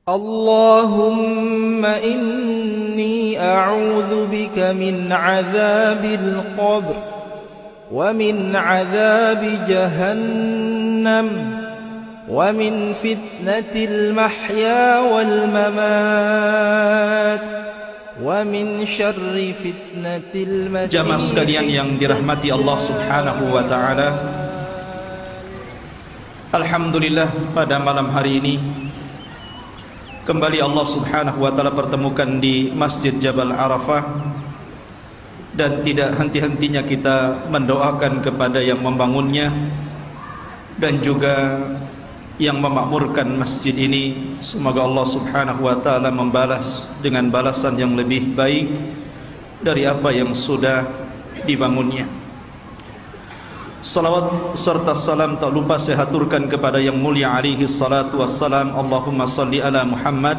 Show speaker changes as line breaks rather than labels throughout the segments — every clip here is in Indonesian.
اللهم إني أعوذ بك من عذاب القبر ومن عذاب جهنم ومن فتنة المحيا والممات ومن شر فتنة المسيح.
Jamaah sekalian yang dirahmati Allah Subhanahu wa taala, alhamdulillah pada malam hari ini kembali Allah Subhanahu wa taala pertemukan di Masjid Jabal Arafah, dan tidak henti-hentinya kita mendoakan kepada yang membangunnya dan juga yang memakmurkan masjid ini. Semoga Allah Subhanahu wa taala membalas dengan balasan yang lebih baik dari apa yang sudah dibangunnya. Salawat serta salam tak lupa saya haturkan kepada yang mulia alaihi salatu wassalam. Allahumma salli ala Muhammad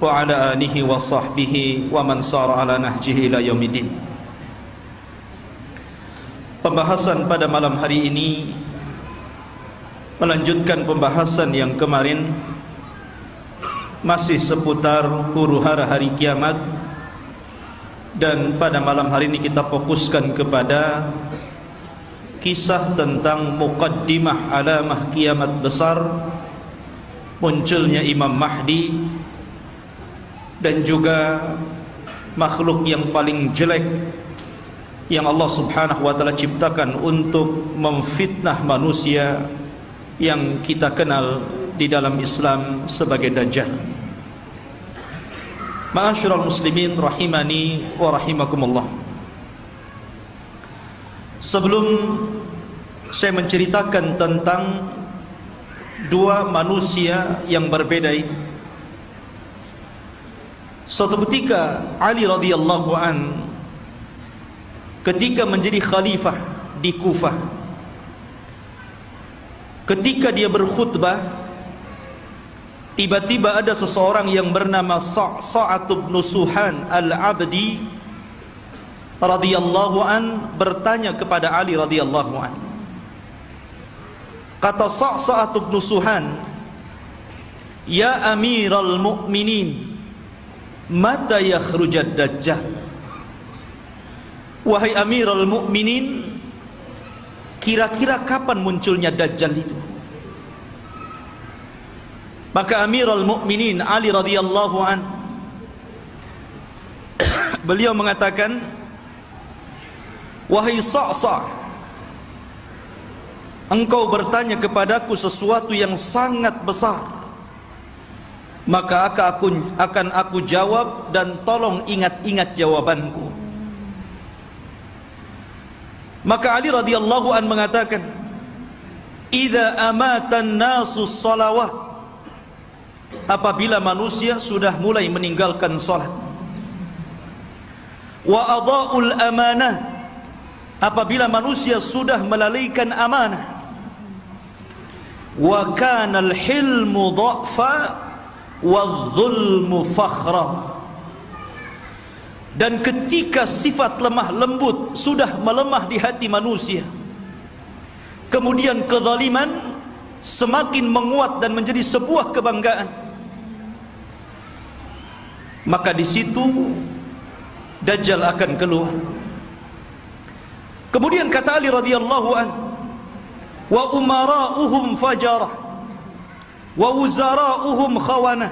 wa ala alihi wa sahbihi wa man sara ala nahjihi ila yaumiddin. Pembahasan pada malam hari ini melanjutkan pembahasan yang kemarin, masih seputar huru-hara hari kiamat, dan pada malam hari ini kita fokuskan kepada kisah tentang muqaddimah alamah kiamat besar, munculnya Imam Mahdi, dan juga makhluk yang paling jelek yang Allah Subhanahu wa taala ciptakan untuk memfitnah manusia, yang kita kenal di dalam Islam sebagai Dajjal. Ma'asyiral muslimin rahimani wa rahimakumullah. Sebelum saya menceritakan tentang dua manusia yang berbeda ini, suatu ketika Ali radhiyallahu an ketika menjadi khalifah di Kufah, ketika dia berkhutbah, tiba-tiba ada seseorang yang bernama Sa'sa'ah bin Suhan al-Abdi radhiyallahu an bertanya kepada Ali radhiyallahu an. Kata Sa'sa'ah bin Suhan, "Ya Amiral Mu'minin, mata yakhrujad Dajjal?" Wahai Amiral Mu'minin, kira-kira kapan munculnya Dajjal itu? Maka Amirul Mukminin Ali radhiyallahu an beliau mengatakan, "Wahai Sa'sa'ah, engkau bertanya kepadaku sesuatu yang sangat besar, maka akan aku jawab, dan tolong ingat-ingat jawabanku." Maka Ali radhiyallahu an mengatakan, "Idza amatan nasu salawat," apabila manusia sudah mulai meninggalkan salat, "wa adha'ul amanah," apabila manusia sudah melalaikan amanah, "wa kana al-hilmu dha'fa wadh-dhulmu fakhra," dan ketika sifat lemah lembut sudah melemah di hati manusia, kemudian kezaliman semakin menguat dan menjadi sebuah kebanggaan, maka di situ Dajjal akan keluar. Kemudian kata Ali radhiyallahu an, "Wa umara'uhum fajarah wa wuzara'uhum khawanah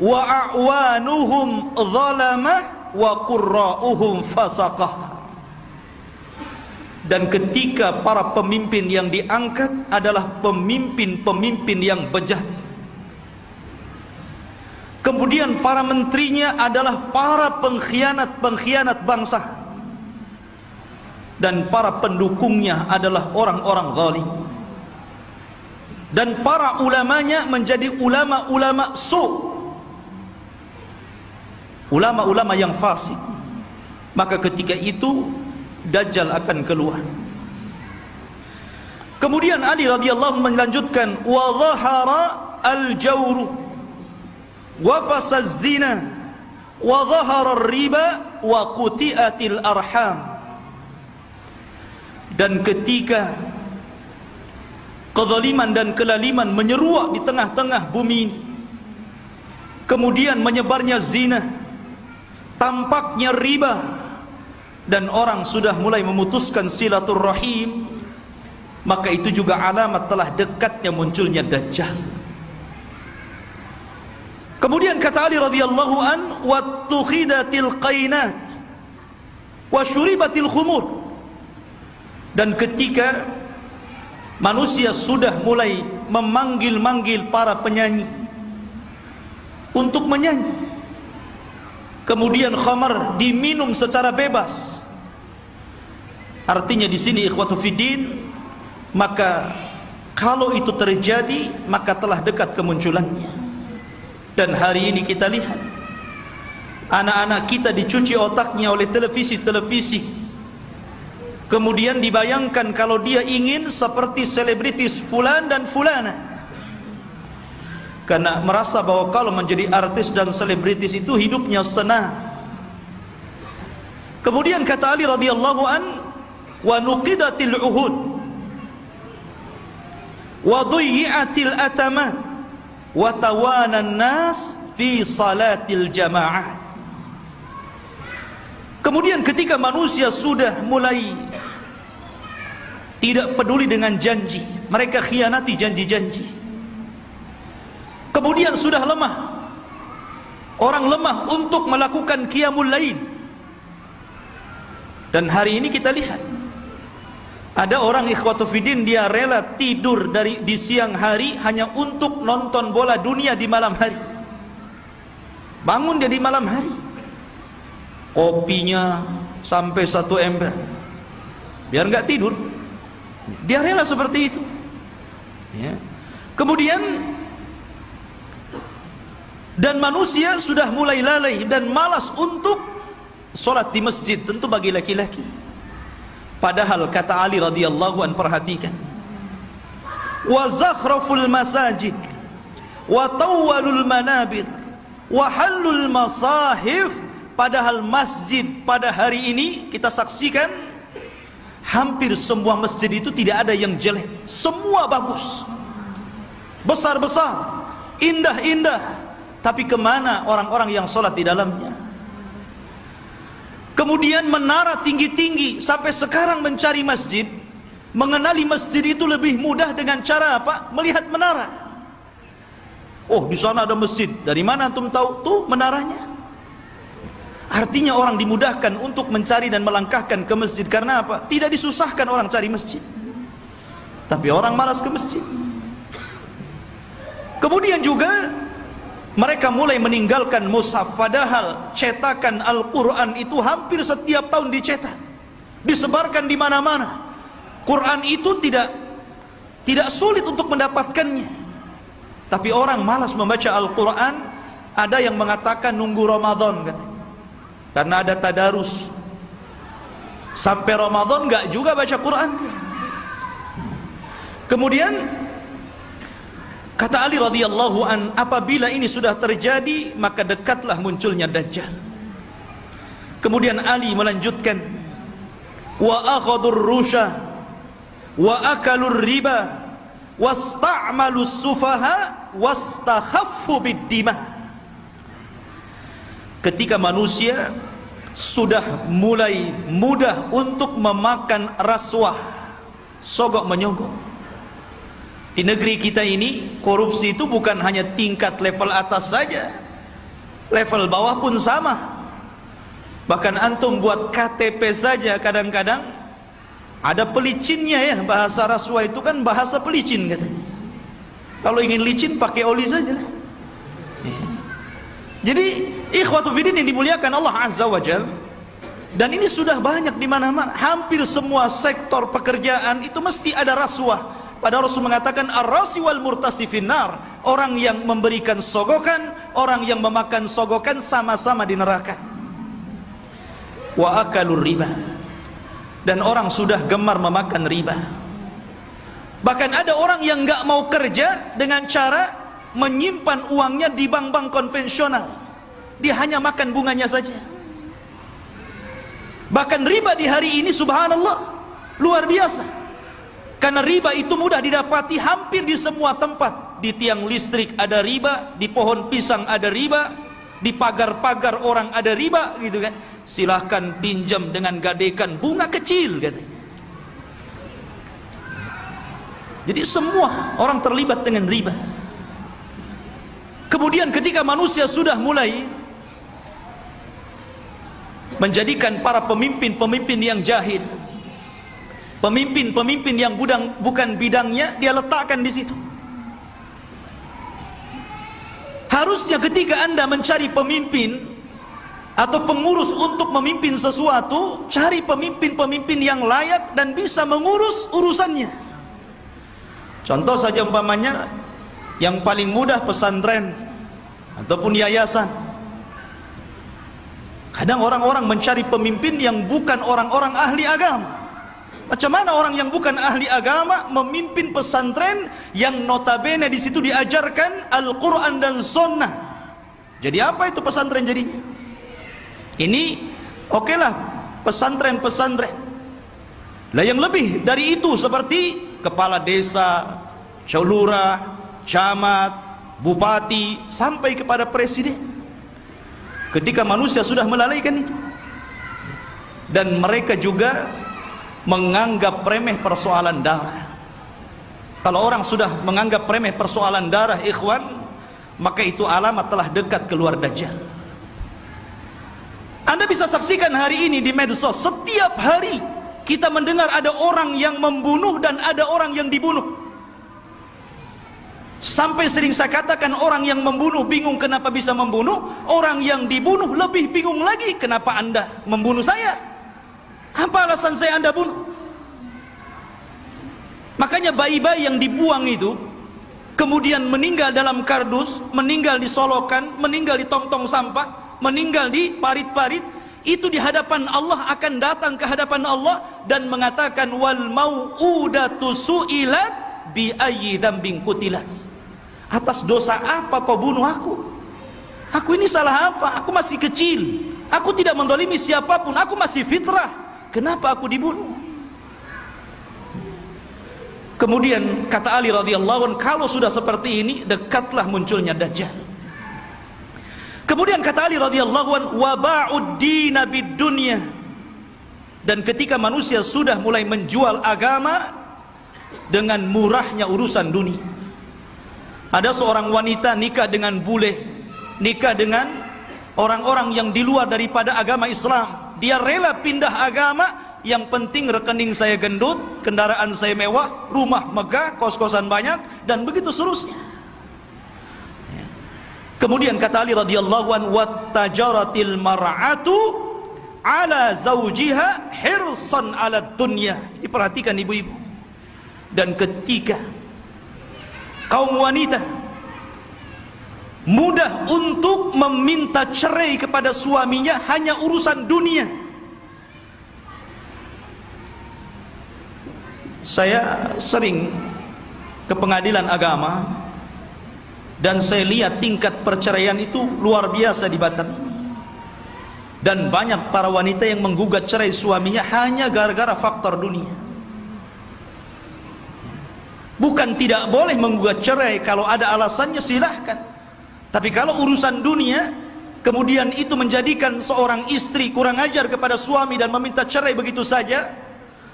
wa a'wanuhum zalamah wa qurra'uhum fasaqah." Dan ketika para pemimpin yang diangkat adalah pemimpin-pemimpin yang bejat, kemudian para menterinya adalah para pengkhianat-pengkhianat bangsa, dan para pendukungnya adalah orang-orang zalim, dan para ulamanya menjadi ulama-ulama ulama-ulama yang fasik. Maka ketika itu Dajjal akan keluar. Kemudian Ali radhiyallahu melanjutkan, "Wa dhahara al-jawru wa fasaz zina wa dhahara ar-riba wa quti'atil arham." Dan ketika kezaliman dan kelaliman menyeruak di tengah-tengah bumi ini, kemudian menyebarnya zina, tampaknya riba, dan orang sudah mulai memutuskan silaturrahim, maka itu juga alamat telah dekatnya munculnya Dajjal. Kemudian kata Ali radhiyallahu an, wattukhidatil qainat wa syuribatil khumur. Dan ketika manusia sudah mulai memanggil-manggil para penyanyi untuk menyanyi, kemudian khamar diminum secara bebas, artinya di sini ikhwatu fiddin, maka kalau itu terjadi maka telah dekat kemunculannya. Dan hari ini kita lihat anak-anak kita dicuci otaknya oleh televisi-televisi, kemudian dibayangkan kalau dia ingin seperti selebritis fulan dan fulana, karena merasa bahwa kalau menjadi artis dan selebritis itu hidupnya senang. Kemudian kata Ali radhiyallahu an, wa nuqidatil uhud wa dhuyyatil atamat wa tawanan nas fi salatil jamaah. Kemudian ketika manusia sudah mulai tidak peduli dengan janji, mereka khianati janji-janji, kemudian sudah lemah, orang lemah untuk melakukan qiyamul lail. Dan hari ini kita lihat ada orang ikhwatu fiddin, dia rela tidur di siang hari hanya untuk nonton bola dunia di malam hari. Bangun dia di malam hari, kopinya sampai 1 ember biar nggak tidur, dia rela seperti itu ya. Kemudian dan manusia sudah mulai lalai dan malas untuk sholat di masjid, tentu bagi laki-laki. Padahal kata Ali radhiyallahu an, perhatikan, wa zakhraful masajid wa tawwalul manabir wa halul masahif. Padahal masjid pada hari ini kita saksikan hampir semua masjid itu tidak ada yang jelek, semua bagus, besar-besar, indah-indah. Tapi kemana orang-orang yang sholat di dalamnya? Kemudian menara tinggi-tinggi, sampai sekarang mencari masjid, mengenali masjid itu lebih mudah dengan cara apa? Melihat menara. Oh, di sana ada masjid. Dari mana antum tahu? Tuh menaranya. Artinya orang dimudahkan untuk mencari dan melangkahkan ke masjid. Karena apa? Tidak disusahkan orang cari masjid, tapi orang malas ke masjid. Kemudian juga mereka mulai meninggalkan mushaf, padahal cetakan Al-Quran itu hampir setiap tahun dicetak, disebarkan di mana-mana. Quran itu tidak sulit untuk mendapatkannya, tapi orang malas membaca Al-Quran. Ada yang mengatakan nunggu Ramadan katanya, karena ada tadarus. Sampai Ramadan enggak juga baca Quran. Kemudian kata Ali radhiyallahu an, apabila ini sudah terjadi maka dekatlah munculnya Dajjal. Kemudian Ali melanjutkan, wa akhadhur rusha wa akalur riba wasta'malus sufaha wastakhaffu bid-dima. Ketika manusia sudah mulai mudah untuk memakan rasuah, sogok menyogok. Di negeri kita ini korupsi itu bukan hanya tingkat level atas saja, level bawah pun sama. Bahkan antum buat KTP saja kadang-kadang ada pelicinnya ya. Bahasa rasuah itu kan bahasa pelicin katanya. Kalau ingin licin pakai oli saja lah. Jadi ikhwatu fiddin yang dimuliakan Allah Azza wa Jalla, dan ini sudah banyak di mana-mana. Hampir semua sektor pekerjaan itu mesti ada rasuah. Padahal Rasul mengatakan ar-rasi wal murtasi finnar, orang yang memberikan sogokan, orang yang memakan sogokan sama-sama di neraka. Wa akalur riba, dan orang sudah gemar memakan riba. Bahkan ada orang yang enggak mau kerja dengan cara menyimpan uangnya di bank-bank konvensional. Dia hanya makan bunganya saja. Bahkan riba di hari ini subhanallah luar biasa. Karena riba itu mudah didapati hampir di semua tempat. di tiang listrik ada riba, di pohon pisang ada riba, di pagar-pagar orang ada riba, gitu kan. Silahkan pinjam dengan gadekan bunga kecil, katanya. Jadi semua orang terlibat dengan riba. Kemudian ketika manusia sudah mulai menjadikan para pemimpin-pemimpin yang jahil, pemimpin-pemimpin yang bukan bidangnya, dia letakkan di situ. Harusnya ketika Anda mencari pemimpin atau pengurus untuk memimpin sesuatu, cari pemimpin-pemimpin yang layak dan bisa mengurus urusannya. Contoh saja umpamanya, yang paling mudah pesantren ataupun yayasan. Kadang orang-orang mencari pemimpin yang bukan orang-orang ahli agama. Macam mana orang yang bukan ahli agama memimpin pesantren yang notabene di situ diajarkan Al-Quran dan Sunnah? Jadi apa itu pesantren jadinya? Ini okelah pesantren-pesantren. Lah yang lebih dari itu seperti kepala desa, lurah, camat, bupati, sampai kepada presiden. Ketika manusia sudah melalaikan itu, dan mereka juga menganggap remeh persoalan darah. Kalau orang sudah menganggap remeh persoalan darah, ikhwan, maka itu alamat telah dekat keluar Dajjal. Anda bisa saksikan hari ini di medsos, setiap hari kita mendengar ada orang yang membunuh dan ada orang yang dibunuh. Sampai sering saya katakan, orang yang membunuh bingung kenapa bisa membunuh, orang yang dibunuh lebih bingung lagi, kenapa Anda membunuh saya? Apa alasan saya Anda bunuh? Makanya bayi-bayi yang dibuang itu kemudian meninggal dalam kardus, meninggal di solokan, meninggal di tong-tong sampah, meninggal di parit-parit, itu di hadapan Allah akan datang ke hadapan Allah dan mengatakan wal mau'udatu su'ilat bi ayyi dzambin qutilat. Atas dosa apa kau bunuh aku? Aku ini salah apa? Aku masih kecil, aku tidak mendolimi siapapun, aku masih fitrah, kenapa aku dibunuh? Kemudian kata Ali radhiyallahu anhu, kalau sudah seperti ini dekatlah munculnya Dajjal. Kemudian kata Ali radhiyallahu anhu, wa ba'ud dina bid dunya. Dan ketika manusia sudah mulai menjual agama dengan murahnya urusan dunia. Ada seorang wanita nikah dengan bule, nikah dengan orang-orang yang di luar daripada agama Islam. Dia rela pindah agama, yang penting rekening saya gendut, kendaraan saya mewah, rumah megah, kos-kosan banyak, dan begitu seterusnya. Kemudian kata Ali radhiyallahu anhu, wattajaratil mar'atu ala zawjiha hirsan ala dunya. Diperhatikan ibu-ibu. Dan ketika kaum wanita mudah untuk meminta cerai kepada suaminya hanya urusan dunia. Saya sering ke pengadilan agama dan saya lihat tingkat perceraian itu luar biasa di Batam ini. Dan banyak para wanita yang menggugat cerai suaminya hanya gara-gara faktor dunia. Bukan tidak boleh menggugat cerai, kalau ada alasannya silahkan. Tapi kalau urusan dunia, kemudian itu menjadikan seorang istri kurang ajar kepada suami dan meminta cerai begitu saja,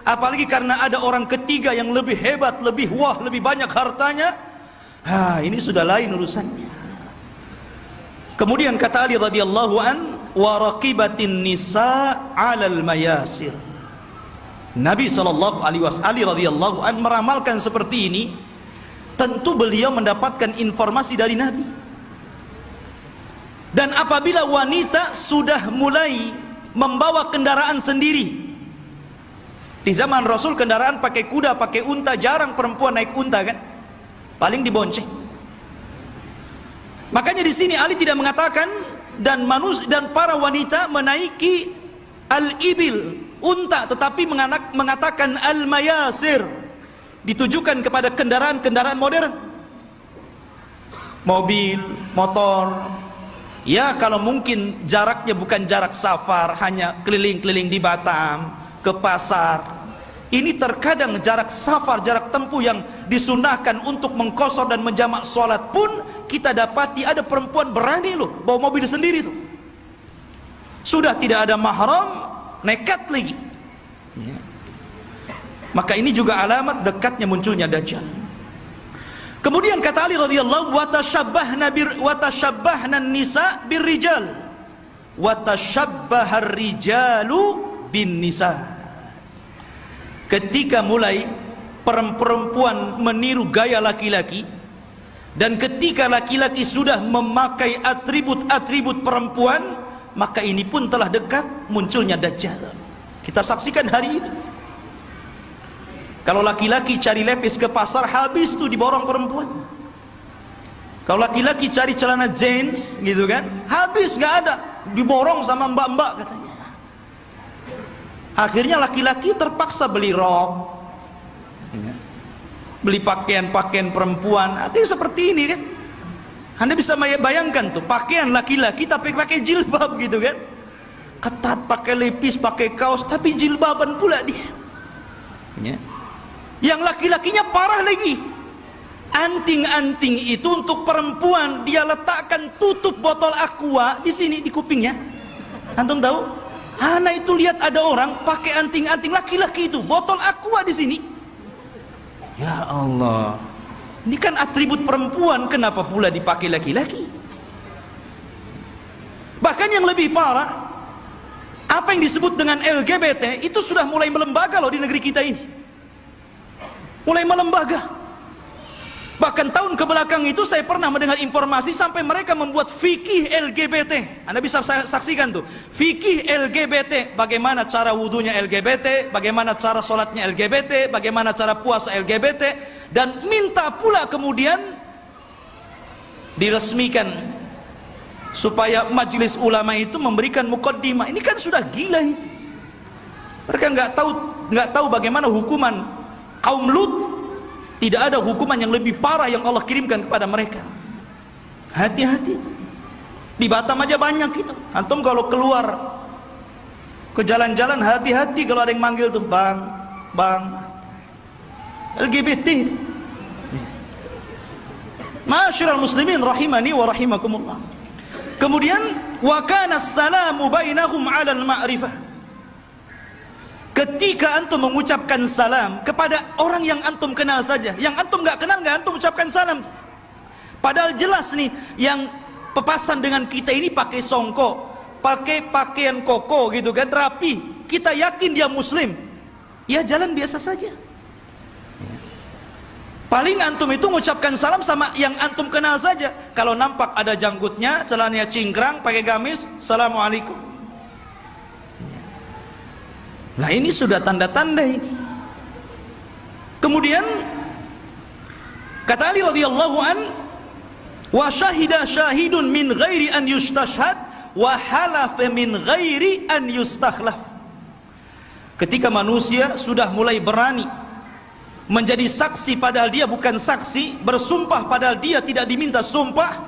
apalagi karena ada orang ketiga yang lebih hebat, lebih wah, lebih banyak hartanya, ini sudah lain urusannya. Kemudian kata Ali radhiyallahu an, wa raqibatin nisa 'alal mayasir. Nabi SAW Ali radhiyallahu an meramalkan seperti ini. Tentu beliau mendapatkan informasi dari Nabi. Dan apabila wanita sudah mulai membawa kendaraan sendiri, di zaman Rasul kendaraan pakai kuda, pakai unta, jarang perempuan naik unta kan, paling dibonceng. Makanya di sini Ali tidak mengatakan dan para wanita menaiki al-ibil, unta, tetapi mengatakan al-mayasir, ditujukan kepada kendaraan-kendaraan modern, mobil, motor. Ya kalau mungkin jaraknya bukan jarak safar, hanya keliling-keliling di Batam, ke pasar. Ini terkadang jarak safar, jarak tempuh yang disunahkan untuk mengqashar dan menjamak sholat pun kita dapati ada perempuan berani loh bawa mobil sendiri tuh. Sudah tidak ada mahram, nekat lagi. Ya. Maka ini juga alamat dekatnya munculnya Dajjal. Kemudian kata Ali radhiyallahu wa tashabbahna nisa birrijal wa tashabbahar rijalu bin nisa. Ketika mulai perempuan meniru gaya laki-laki, dan ketika laki-laki sudah memakai atribut-atribut perempuan, maka ini pun telah dekat munculnya Dajjal. Kita saksikan hari ini. Kalau laki-laki cari levis ke pasar, habis tuh diborong perempuan. Kalau laki-laki cari celana jeans gitu kan, habis, nggak ada, diborong sama mbak-mbak katanya. Akhirnya laki-laki terpaksa beli rok, beli pakaian-pakaian perempuan. Artinya seperti ini kan. Anda bisa bayangkan tuh, pakaian laki-laki tapi pakai jilbab gitu kan. Ketat, pakai lepis, pakai kaos, tapi jilbaban pula dia. Ya. Yang laki-lakinya parah lagi. Anting-anting itu untuk perempuan dia letakkan tutup botol aqua di sini di kupingnya. Antum tahu? Anak itu lihat ada orang pakai anting-anting laki-laki itu, botol aqua di sini. Ya Allah. Ini kan atribut perempuan, kenapa pula dipakai laki-laki? Bahkan yang lebih parah, apa yang disebut dengan LGBT itu sudah mulai melembaga loh di negeri kita ini. Mulai melembaga. Bahkan tahun kebelakang itu saya pernah mendengar informasi sampai mereka membuat fikih LGBT. Anda bisa saksikan tuh, fikih LGBT, bagaimana cara wudunya LGBT, bagaimana cara sholatnya LGBT, bagaimana cara puasa LGBT, dan minta pula kemudian diresmikan supaya majelis ulama itu memberikan muqaddimah. Ini kan sudah gila ini. Mereka nggak tahu bagaimana hukuman kaum Lut. Tidak ada hukuman yang lebih parah yang Allah kirimkan kepada mereka. Hati-hati. Di Batam aja banyak itu. Antum kalau keluar ke jalan-jalan, hati-hati kalau ada yang manggil tuh, bang, LGBT. Ma'asyiral muslimin rahimani wa rahimakumullah. Kemudian wa kana as-salamu bainahum 'alal ma'rifah. Ketika antum mengucapkan salam kepada orang yang antum kenal saja, yang antum nggak kenal nggak antum ucapkan salam. Padahal jelas nih, yang pepasan dengan kita ini pakai songkok, pakai pakaian koko gitu kan, rapi. Kita yakin dia muslim, ya jalan biasa saja. Paling antum itu mengucapkan salam sama yang antum kenal saja. Kalau nampak ada janggutnya, celananya cingkrang, pakai gamis, assalamualaikum. Nah ini sudah tanda-tanda ini. Kemudian kata Ali radhiyallahu an, wa syahida syahidun min ghairi an yustashhad wa halafa min ghairi an yustakhlaf. Ketika manusia sudah mulai berani menjadi saksi padahal dia bukan saksi, bersumpah padahal dia tidak diminta sumpah,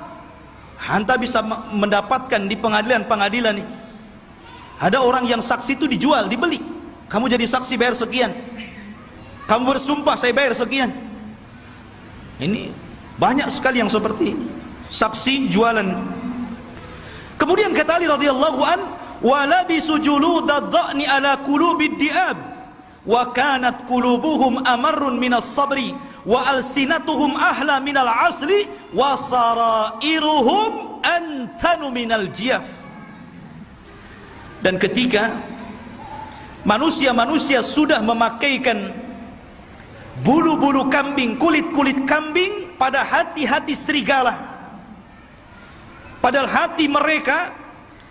anda bisa mendapatkan di pengadilan-pengadilan ini. Ada orang yang saksi itu dijual, dibeli. Kamu jadi saksi bayar sekian, kamu bersumpah saya bayar sekian. Ini banyak sekali yang seperti ini, saksi jualan. Kemudian kata Ali radhiyallahu an, wa labisu juludadh-dha'ni ala qulubid di'ab wa kanat qulubuhum amarrun minas sabri wa alsinatuhum ahla minal asli wa sarairuhum antanu minal jiyaf. Dan ketika manusia-manusia sudah memakaikan bulu-bulu kambing, kulit-kulit kambing pada hati-hati serigala, padahal hati mereka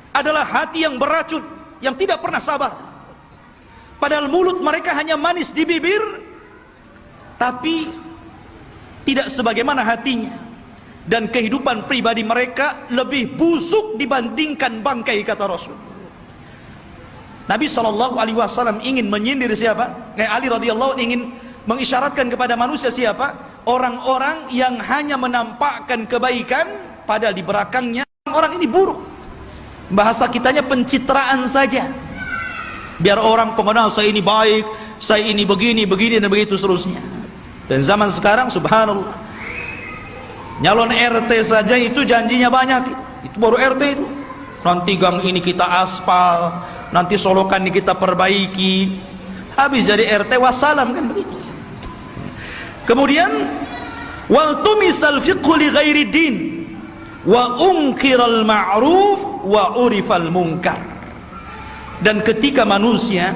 adalah hati yang beracun, yang tidak pernah sabar. Padahal mulut mereka hanya manis di bibir, tapi tidak sebagaimana hatinya. Dan kehidupan pribadi mereka lebih busuk dibandingkan bangkai, kata Rasul. Nabi SAW ingin menyindir siapa? Ali radhiyallahu ingin mengisyaratkan kepada manusia siapa? Orang-orang yang hanya menampakkan kebaikan padahal di belakangnya orang ini buruk. Bahasa kitanya pencitraan saja. Biar orang pengenal saya ini baik, saya ini begini, begini dan begitu seterusnya. Dan zaman sekarang subhanallah, nyalon RT saja itu janjinya banyak. Itu baru RT itu. Nanti gang ini kita aspal, nanti solokan ini kita perbaiki. Habis jadi RT wassalam, kan begitu. Kemudian wal tumisal fiqhu li ghairi din wa unkiral ma'ruf wa urifal munkar. Dan ketika manusia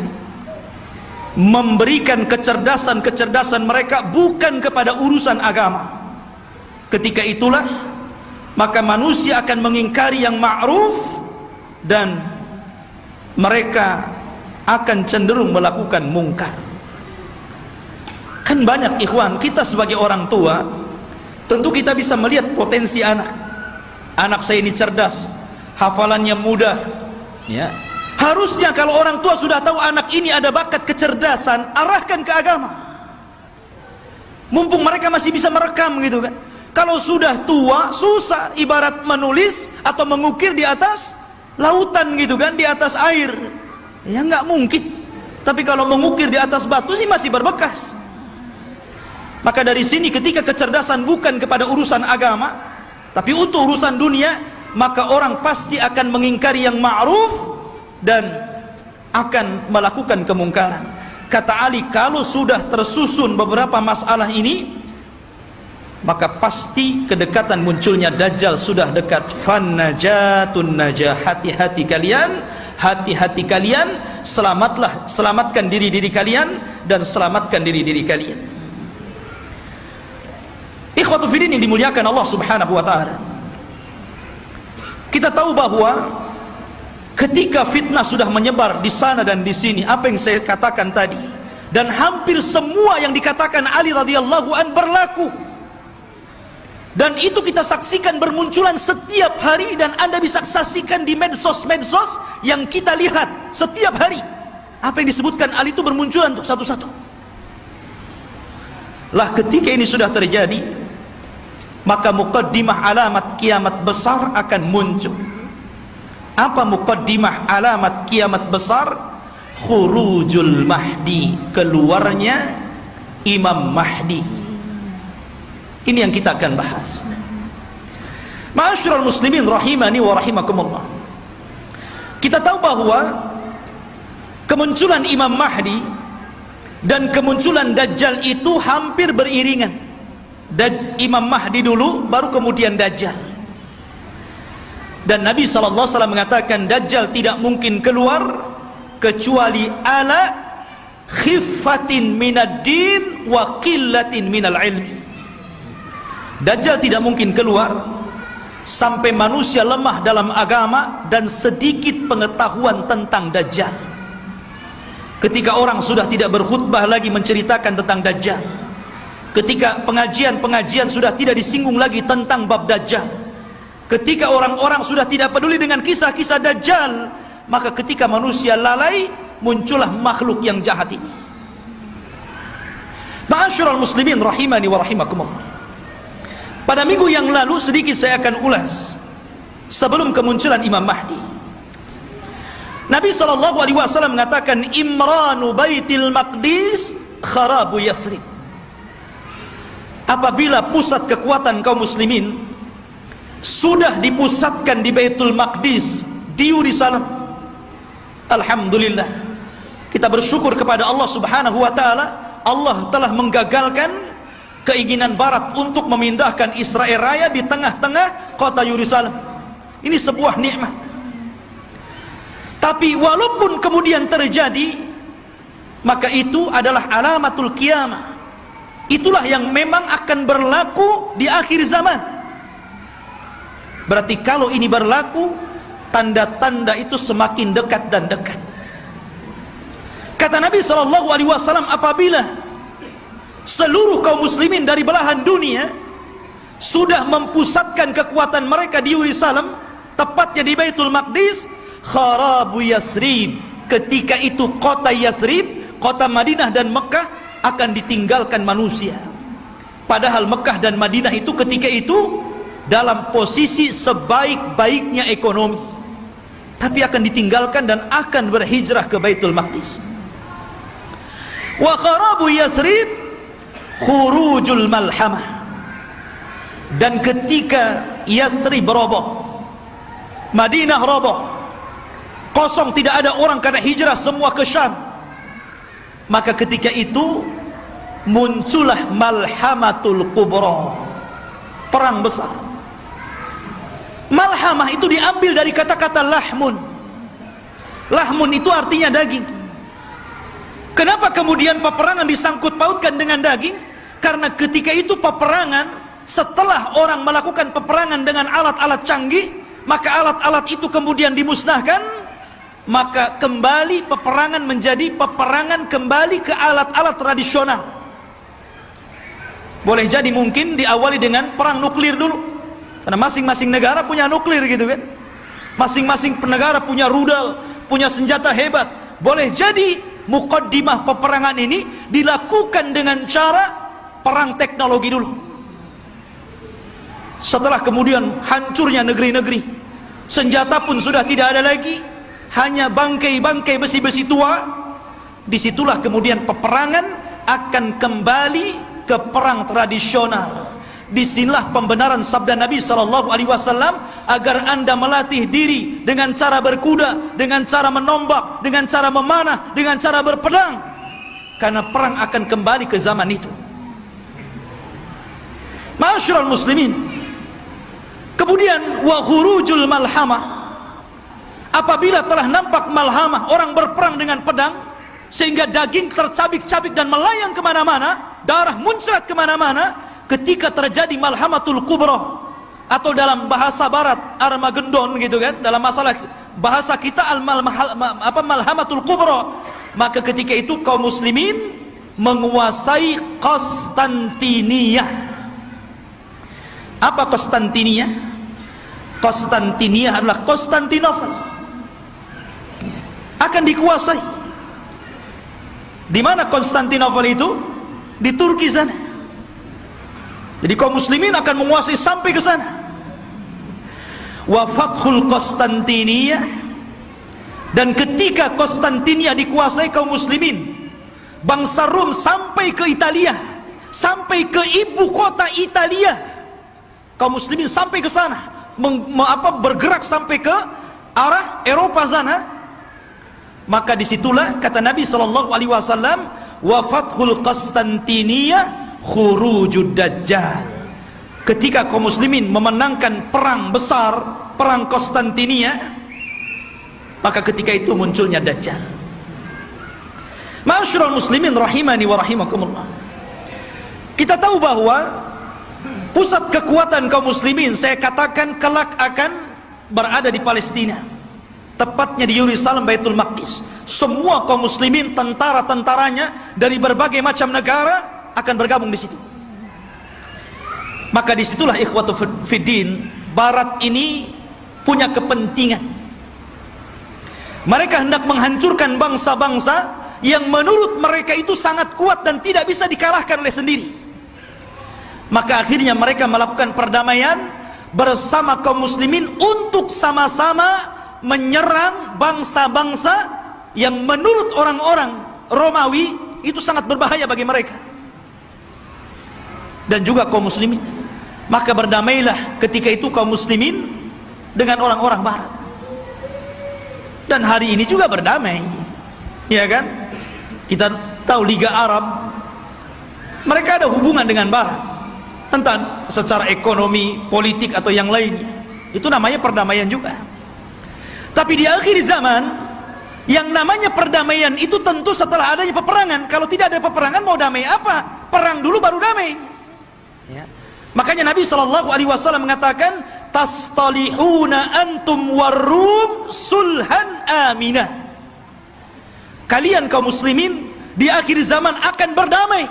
memberikan kecerdasan mereka bukan kepada urusan agama, ketika itulah maka manusia akan mengingkari yang ma'ruf dan mereka akan cenderung melakukan mungkar. Kan banyak ikhwan, kita sebagai orang tua tentu kita bisa melihat potensi anak saya ini cerdas, hafalannya mudah, ya. Harusnya kalau orang tua sudah tahu anak ini ada bakat kecerdasan, arahkan ke agama. Mumpung mereka masih bisa merekam gitu kan. Kalau sudah tua, susah, ibarat menulis atau mengukir di atas lautan gitu kan, di atas air. Ya nggak mungkin. Tapi kalau mengukir di atas batu sih masih berbekas. Maka dari sini ketika kecerdasan bukan kepada urusan agama, tapi untuk urusan dunia, maka orang pasti akan mengingkari yang ma'ruf dan akan melakukan kemungkaran. Kata Ali, kalau sudah tersusun beberapa masalah ini, maka pasti kedekatan munculnya Dajjal sudah dekat. Fannajatun najah, hati-hati kalian, selamatkan diri kalian dan selamatkan diri kalian. Ikhwatu fiddin yang dimuliakan Allah Subhanahu wa taala. Kita tahu bahwa ketika fitnah sudah menyebar di sana dan di sini, apa yang saya katakan tadi, dan hampir semua yang dikatakan Ali radhiyallahu an berlaku. Dan itu kita saksikan bermunculan setiap hari, dan Anda bisa saksikan di medsos-medsos yang kita lihat setiap hari. Apa yang disebutkan Ali itu bermunculan untuk satu-satu. Lah ketika ini sudah terjadi, maka muqaddimah alamat kiamat besar akan muncul. Apa muqaddimah alamat kiamat besar? Khurujul Mahdi, keluarnya Imam Mahdi. Ini yang kita akan bahas. Ma'asyiral muslimin rahimani wa rahimakumullah. Kita tahu bahwa kemunculan Imam Mahdi dan kemunculan Dajjal itu hampir beriringan. Imam Mahdi dulu, baru kemudian Dajjal. Dan Nabi SAW mengatakan Dajjal tidak mungkin keluar kecuali ala khiffatin minad din wa qillatin minal ilmi. Dajjal tidak mungkin keluar sampai manusia lemah dalam agama dan sedikit pengetahuan tentang Dajjal. Ketika orang sudah tidak berkhutbah lagi menceritakan tentang Dajjal, ketika pengajian sudah tidak disinggung lagi tentang bab Dajjal, ketika orang-orang sudah tidak peduli dengan kisah-kisah Dajjal, maka ketika manusia lalai, muncullah makhluk yang jahat ini. Ma'asyiral muslimin rahimani wa rahimakumullah. Pada minggu yang lalu sedikit saya akan ulas sebelum kemunculan Imam Mahdi. Nabi SAW mengatakan Imranu Baitil Maqdis kharabu Yathrib. Apabila pusat kekuatan kaum muslimin sudah dipusatkan di Baitul Maqdis, di Yerusalem, alhamdulillah kita bersyukur kepada Allah Subhanahu wa taala. Allah telah menggagalkan keinginan barat untuk memindahkan Israel Raya di tengah-tengah kota Yerusalem. Ini sebuah nikmat. Tapi walaupun kemudian terjadi, maka itu adalah alamatul qiyamah. Itulah yang memang akan berlaku di akhir zaman. Berarti kalau ini berlaku, tanda-tanda itu semakin dekat dan dekat. Kata Nabi SAW, apabila seluruh kaum muslimin dari belahan dunia sudah mempusatkan kekuatan mereka di Yerusalem, tepatnya di Baitul Maqdis, kharabu Yathrib, ketika itu kota Yathrib, kota Madinah dan Mekah akan ditinggalkan manusia. Padahal Mekah dan Madinah itu ketika itu dalam posisi sebaik-baiknya ekonomi, tapi akan ditinggalkan dan akan berhijrah ke Baitul Maqdis. Wa kharabu Yathrib khurujul malhamah. Dan ketika Yathrib roboh, Madinah roboh, kosong, tidak ada orang karena hijrah semua ke Syam, maka ketika itu muncullah malhamatul kubra, perang besar. Malhamah itu diambil dari kata-kata lahmun. Lahmun itu artinya daging. Kenapa kemudian peperangan disangkut pautkan dengan daging? Karena ketika itu peperangan, setelah orang melakukan peperangan dengan alat-alat canggih, maka alat-alat itu kemudian dimusnahkan, maka kembali peperangan menjadi peperangan kembali ke alat-alat tradisional. Boleh jadi mungkin diawali dengan perang nuklir dulu, karena masing-masing negara punya nuklir gitu kan, masing-masing negara punya rudal, punya senjata hebat. Boleh jadi muqaddimah peperangan ini dilakukan dengan cara perang teknologi dulu. Setelah kemudian hancurnya negeri-negeri, senjata pun sudah tidak ada lagi, hanya bangkai-bangkai besi-besi tua, disitulah kemudian peperangan akan kembali ke perang tradisional. Disinilah pembenaran sabda Nabi SAW agar anda melatih diri dengan cara berkuda, dengan cara menombak, dengan cara memanah, dengan cara berpedang, karena perang akan kembali ke zaman itu. Ma'asyiral muslimin, kemudian wa khurujul malhamah, apabila telah nampak malhamah, orang berperang dengan pedang sehingga daging tercabik-cabik dan melayang kemana-mana, darah muncrat kemana-mana, ketika terjadi malhamatul kubra, atau dalam bahasa barat Armageddon gitu kan, dalam masalah bahasa kita malhamatul kubra, maka ketika itu kaum muslimin menguasai Konstantinia. Apa Konstantinia? Konstantinia adalah Konstantinopel, akan dikuasai. Di mana Konstantinopel itu? Di Turki sana. Jadi kaum muslimin akan menguasai sampai ke sana. Wa fathul Konstantinia, dan ketika Konstantinia dikuasai kaum muslimin, bangsa Rom sampai ke Italia, sampai ke ibu kota Italia, kaum muslimin sampai ke sana, bergerak sampai ke arah Eropa sana. Maka disitulah kata Nabi SAW, wa fathul Konstantinia khurujud dajjal. Ketika kaum muslimin memenangkan perang besar, perang Konstantinia, maka ketika itu munculnya dajjal. Ma'asyiral muslimin rahimani wa rahimakumullah, kita tahu bahwa pusat kekuatan kaum muslimin, saya katakan kelak akan berada di Palestina, tepatnya di Yerusalem, Baitul Maqdis. Semua kaum muslimin, tentara-tentaranya dari berbagai macam negara akan bergabung di situ. Maka disitulah ikhwatu fiddin, barat ini punya kepentingan. Mereka hendak menghancurkan bangsa-bangsa yang menurut mereka itu sangat kuat dan tidak bisa dikalahkan oleh sendiri. Maka akhirnya mereka melakukan perdamaian bersama kaum muslimin untuk sama-sama menyerang bangsa-bangsa yang menurut orang-orang Romawi itu sangat berbahaya bagi mereka dan juga kaum muslimin. Maka berdamailah ketika itu kaum muslimin dengan orang-orang barat, dan hari ini juga berdamai, ya kan? Kita tahu Liga Arab, mereka ada hubungan dengan barat, entah secara ekonomi, politik atau yang lainnya. Itu namanya perdamaian juga. Tapi di akhir zaman, yang namanya perdamaian itu tentu setelah adanya peperangan. Kalau tidak ada peperangan, mau damai apa? Perang dulu baru damai, ya. Makanya Nabi SAW mengatakan, tastalihuna antum warum sulhan aminah. Kalian kaum muslimin di akhir zaman akan berdamai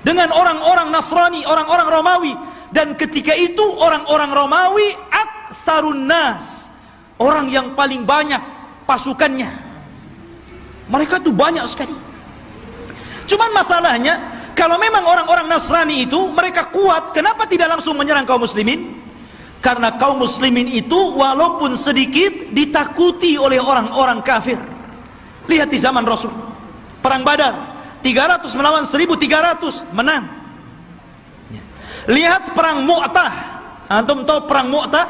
dengan orang-orang Nasrani, orang-orang Romawi. Dan ketika itu orang-orang Romawi aktsarun nas, orang yang paling banyak pasukannya. Mereka tuh banyak sekali. Cuman masalahnya, kalau memang orang-orang Nasrani itu mereka kuat, kenapa tidak langsung menyerang kaum muslimin? Karena kaum muslimin itu walaupun sedikit ditakuti oleh orang-orang kafir. Lihat di zaman Rasul, perang Badar, 300 melawan 1.300, menang. Lihat perang Mu'tah. Antum tahu perang Mu'tah?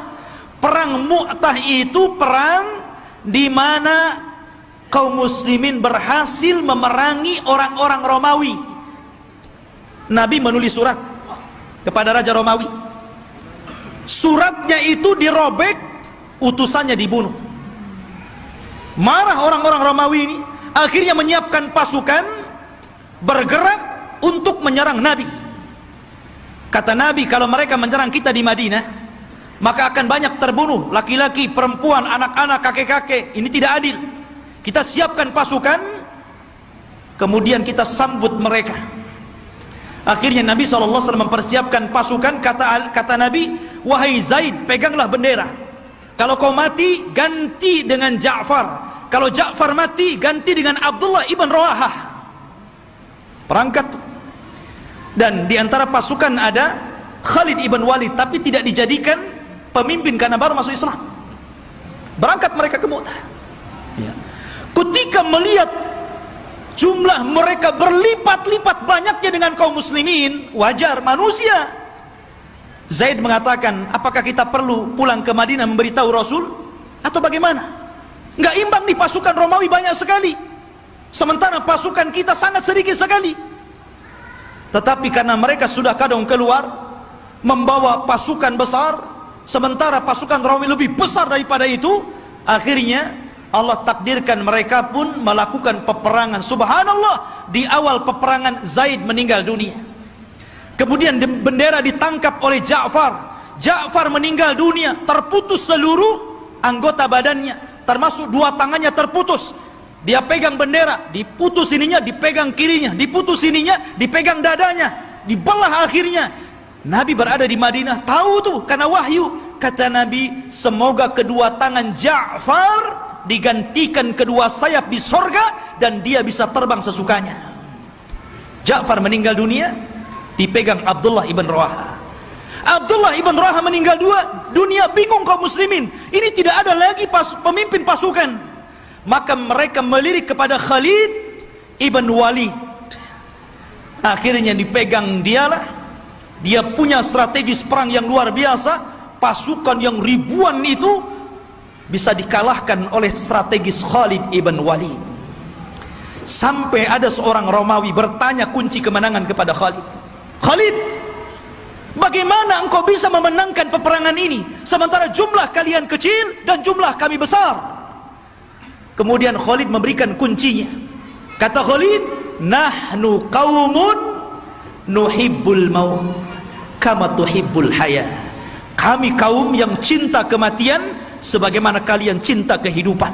Perang Mu'tah itu perang di mana kaum muslimin berhasil memerangi orang-orang Romawi. Nabi menulis surat kepada Raja Romawi. Suratnya itu dirobek, utusannya dibunuh. Marah orang-orang Romawi ini, akhirnya menyiapkan pasukan bergerak untuk menyerang Nabi. Kata Nabi, kalau mereka menyerang kita di Madinah, maka akan banyak terbunuh, laki-laki, perempuan, anak-anak, kakek-kakek. Ini tidak adil. Kita siapkan pasukan, kemudian kita sambut mereka. Akhirnya Nabi SAW mempersiapkan pasukan. Kata Nabi, wahai Zaid, peganglah bendera. Kalau kau mati, ganti dengan Ja'far. Kalau Ja'far mati, ganti dengan Abdullah ibn Rawahah. Perangkat. Dan di antara pasukan ada Khalid ibn Walid, tapi tidak dijadikan pemimpin karena baru masuk Islam. Berangkat mereka ke Mu'tah. Ya. Ketika melihat jumlah mereka berlipat-lipat banyaknya dengan kaum muslimin, wajar, manusia. Zaid mengatakan, apakah kita perlu pulang ke Madinah memberitahu Rasul? Atau bagaimana? Nggak imbang nih, pasukan Romawi banyak sekali, sementara pasukan kita sangat sedikit sekali. Tetapi karena mereka sudah kadang keluar membawa pasukan besar, sementara pasukan Romawi lebih besar daripada itu, akhirnya Allah takdirkan mereka pun melakukan peperangan. Subhanallah, di awal peperangan Zaid meninggal dunia. Kemudian bendera ditangkap oleh Ja'far. Ja'far meninggal dunia, terputus seluruh anggota badannya, termasuk dua tangannya terputus. Dia pegang bendera, diputus ininya, dipegang kirinya, diputus ininya, dipegang dadanya, dibelah akhirnya. Nabi berada di Madinah, tahu tuh karena wahyu. Kata Nabi, semoga kedua tangan Ja'far digantikan kedua sayap di sorga dan dia bisa terbang sesukanya. Ja'far meninggal dunia, dipegang Abdullah ibn Rawahah. Abdullah ibn Rawahah meninggal dunia, bingung kaum muslimin. Ini tidak ada lagi pemimpin pasukan. Maka mereka melirik kepada Khalid ibn Walid. Akhirnya dipegang dialah. Dia punya strategis perang yang luar biasa. Pasukan yang ribuan itu bisa dikalahkan oleh strategis Khalid ibn Walid. Sampai ada seorang Romawi bertanya kunci kemenangan kepada Khalid. Khalid, bagaimana engkau bisa memenangkan peperangan ini sementara jumlah kalian kecil dan jumlah kami besar? Kemudian Khalid memberikan kuncinya. Kata Khalid, nahnu qaumun nuhibbul maut kama tuhibbul haya. Kami kaum yang cinta kematian sebagaimana kalian cinta kehidupan.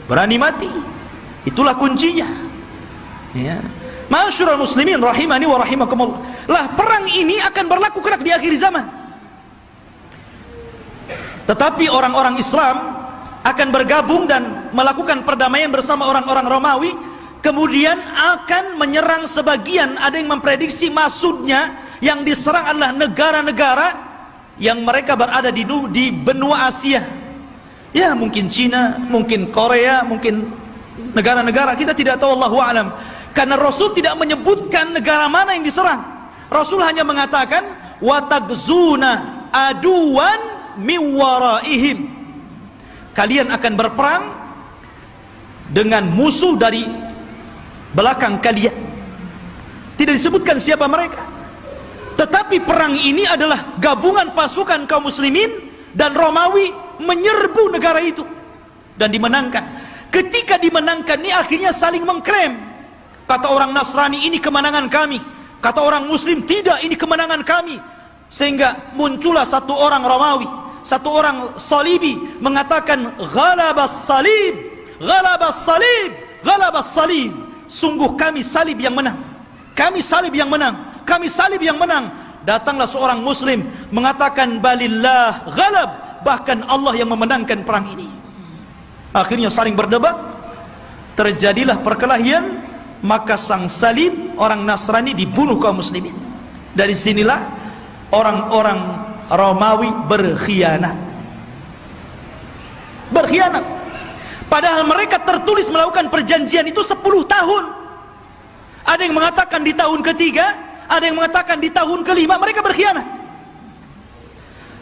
Berani mati, itulah kuncinya. Ya. Ma'asyiral muslimin rahimani wa rahimakumullah. Lah, perang ini akan berlaku kelak di akhir zaman. Tetapi orang-orang Islam akan bergabung dan melakukan perdamaian bersama orang-orang Romawi, kemudian akan menyerang sebagian. Ada yang memprediksi maksudnya yang diserang adalah negara-negara yang mereka berada di benua Asia. Ya, mungkin Cina, mungkin Korea, mungkin negara-negara, kita tidak tahu, Allahu a'lam. Karena Rasul tidak menyebutkan negara mana yang diserang. Rasul hanya mengatakan wa tagzuna aduwan min waraihim. Kalian akan berperang dengan musuh dari belakang kalian. Tidak disebutkan siapa mereka. Tetapi perang ini adalah gabungan pasukan kaum muslimin dan Romawi menyerbu negara itu dan dimenangkan. Ketika dimenangkan ini akhirnya saling mengklaim. Kata orang Nasrani, ini kemenangan kami. Kata orang Muslim, tidak, ini kemenangan kami. Sehingga muncullah satu orang Romawi, satu orang Salibi mengatakan, ghalabas salib, ghalabas salib, ghalabas salib. Sungguh kami salib yang menang, kami salib yang menang, kami salib yang menang. Datanglah seorang Muslim mengatakan, balillah ghalab, bahkan Allah yang memenangkan perang ini. Akhirnya saling berdebat, terjadilah perkelahian, maka sang salib orang Nasrani dibunuh kaum muslimin. Dari sinilah orang-orang Romawi berkhianat. Berkhianat. Padahal mereka tertulis melakukan perjanjian itu 10 tahun. Ada yang mengatakan di tahun ketiga, ada yang mengatakan di tahun kelima. Mereka berkhianat.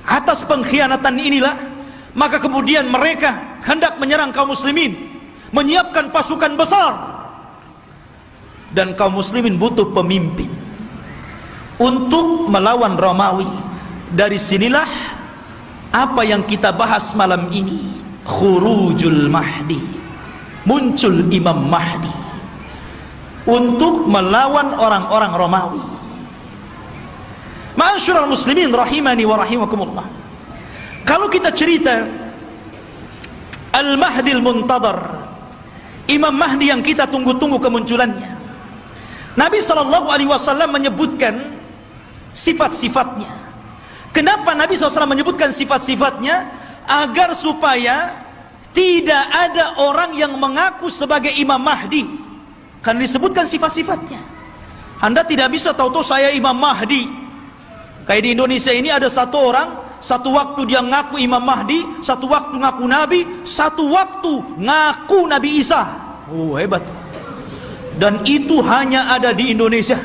Atas pengkhianatan inilah, maka kemudian mereka hendak menyerang kaum muslimin, menyiapkan pasukan besar. Dan kaum muslimin butuh pemimpin untuk melawan Romawi. Dari sinilah apa yang kita bahas malam ini, khurujul Mahdi, muncul Imam Mahdi untuk melawan orang-orang Romawi. Ma'asyiral muslimin rahimani wa rahimakumullah. Kalau kita cerita Al-Mahdi al-Muntadhar, Imam Mahdi yang kita tunggu-tunggu kemunculannya, Nabi SAW menyebutkan sifat-sifatnya. Kenapa Nabi SAW menyebutkan sifat-sifatnya? Agar supaya tidak ada orang yang mengaku sebagai Imam Mahdi, karena disebutkan sifat-sifatnya. Anda tidak bisa tahu-tahu saya Imam Mahdi. Kayak di Indonesia ini ada satu orang, satu waktu dia ngaku Imam Mahdi, satu waktu ngaku Nabi, satu waktu ngaku Nabi Isa. Oh, hebat. Dan itu hanya ada di Indonesia.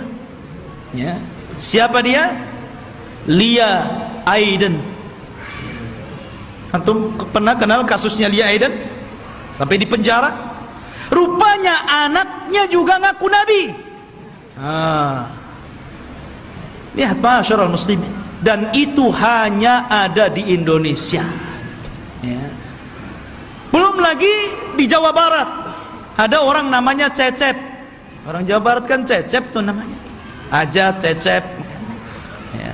Ya. Siapa dia? Lia Aiden. Antum pernah kenal kasusnya Lia Aiden? Sampai di penjara. Rupanya anaknya juga ngaku Nabi. Lihat masyarakat muslimin. Dan itu hanya ada di Indonesia. Ya. Belum lagi di Jawa Barat. Ada orang namanya Cecep. Orang Jawa Barat kan Cecep tuh namanya. Aja Cecep. Ya.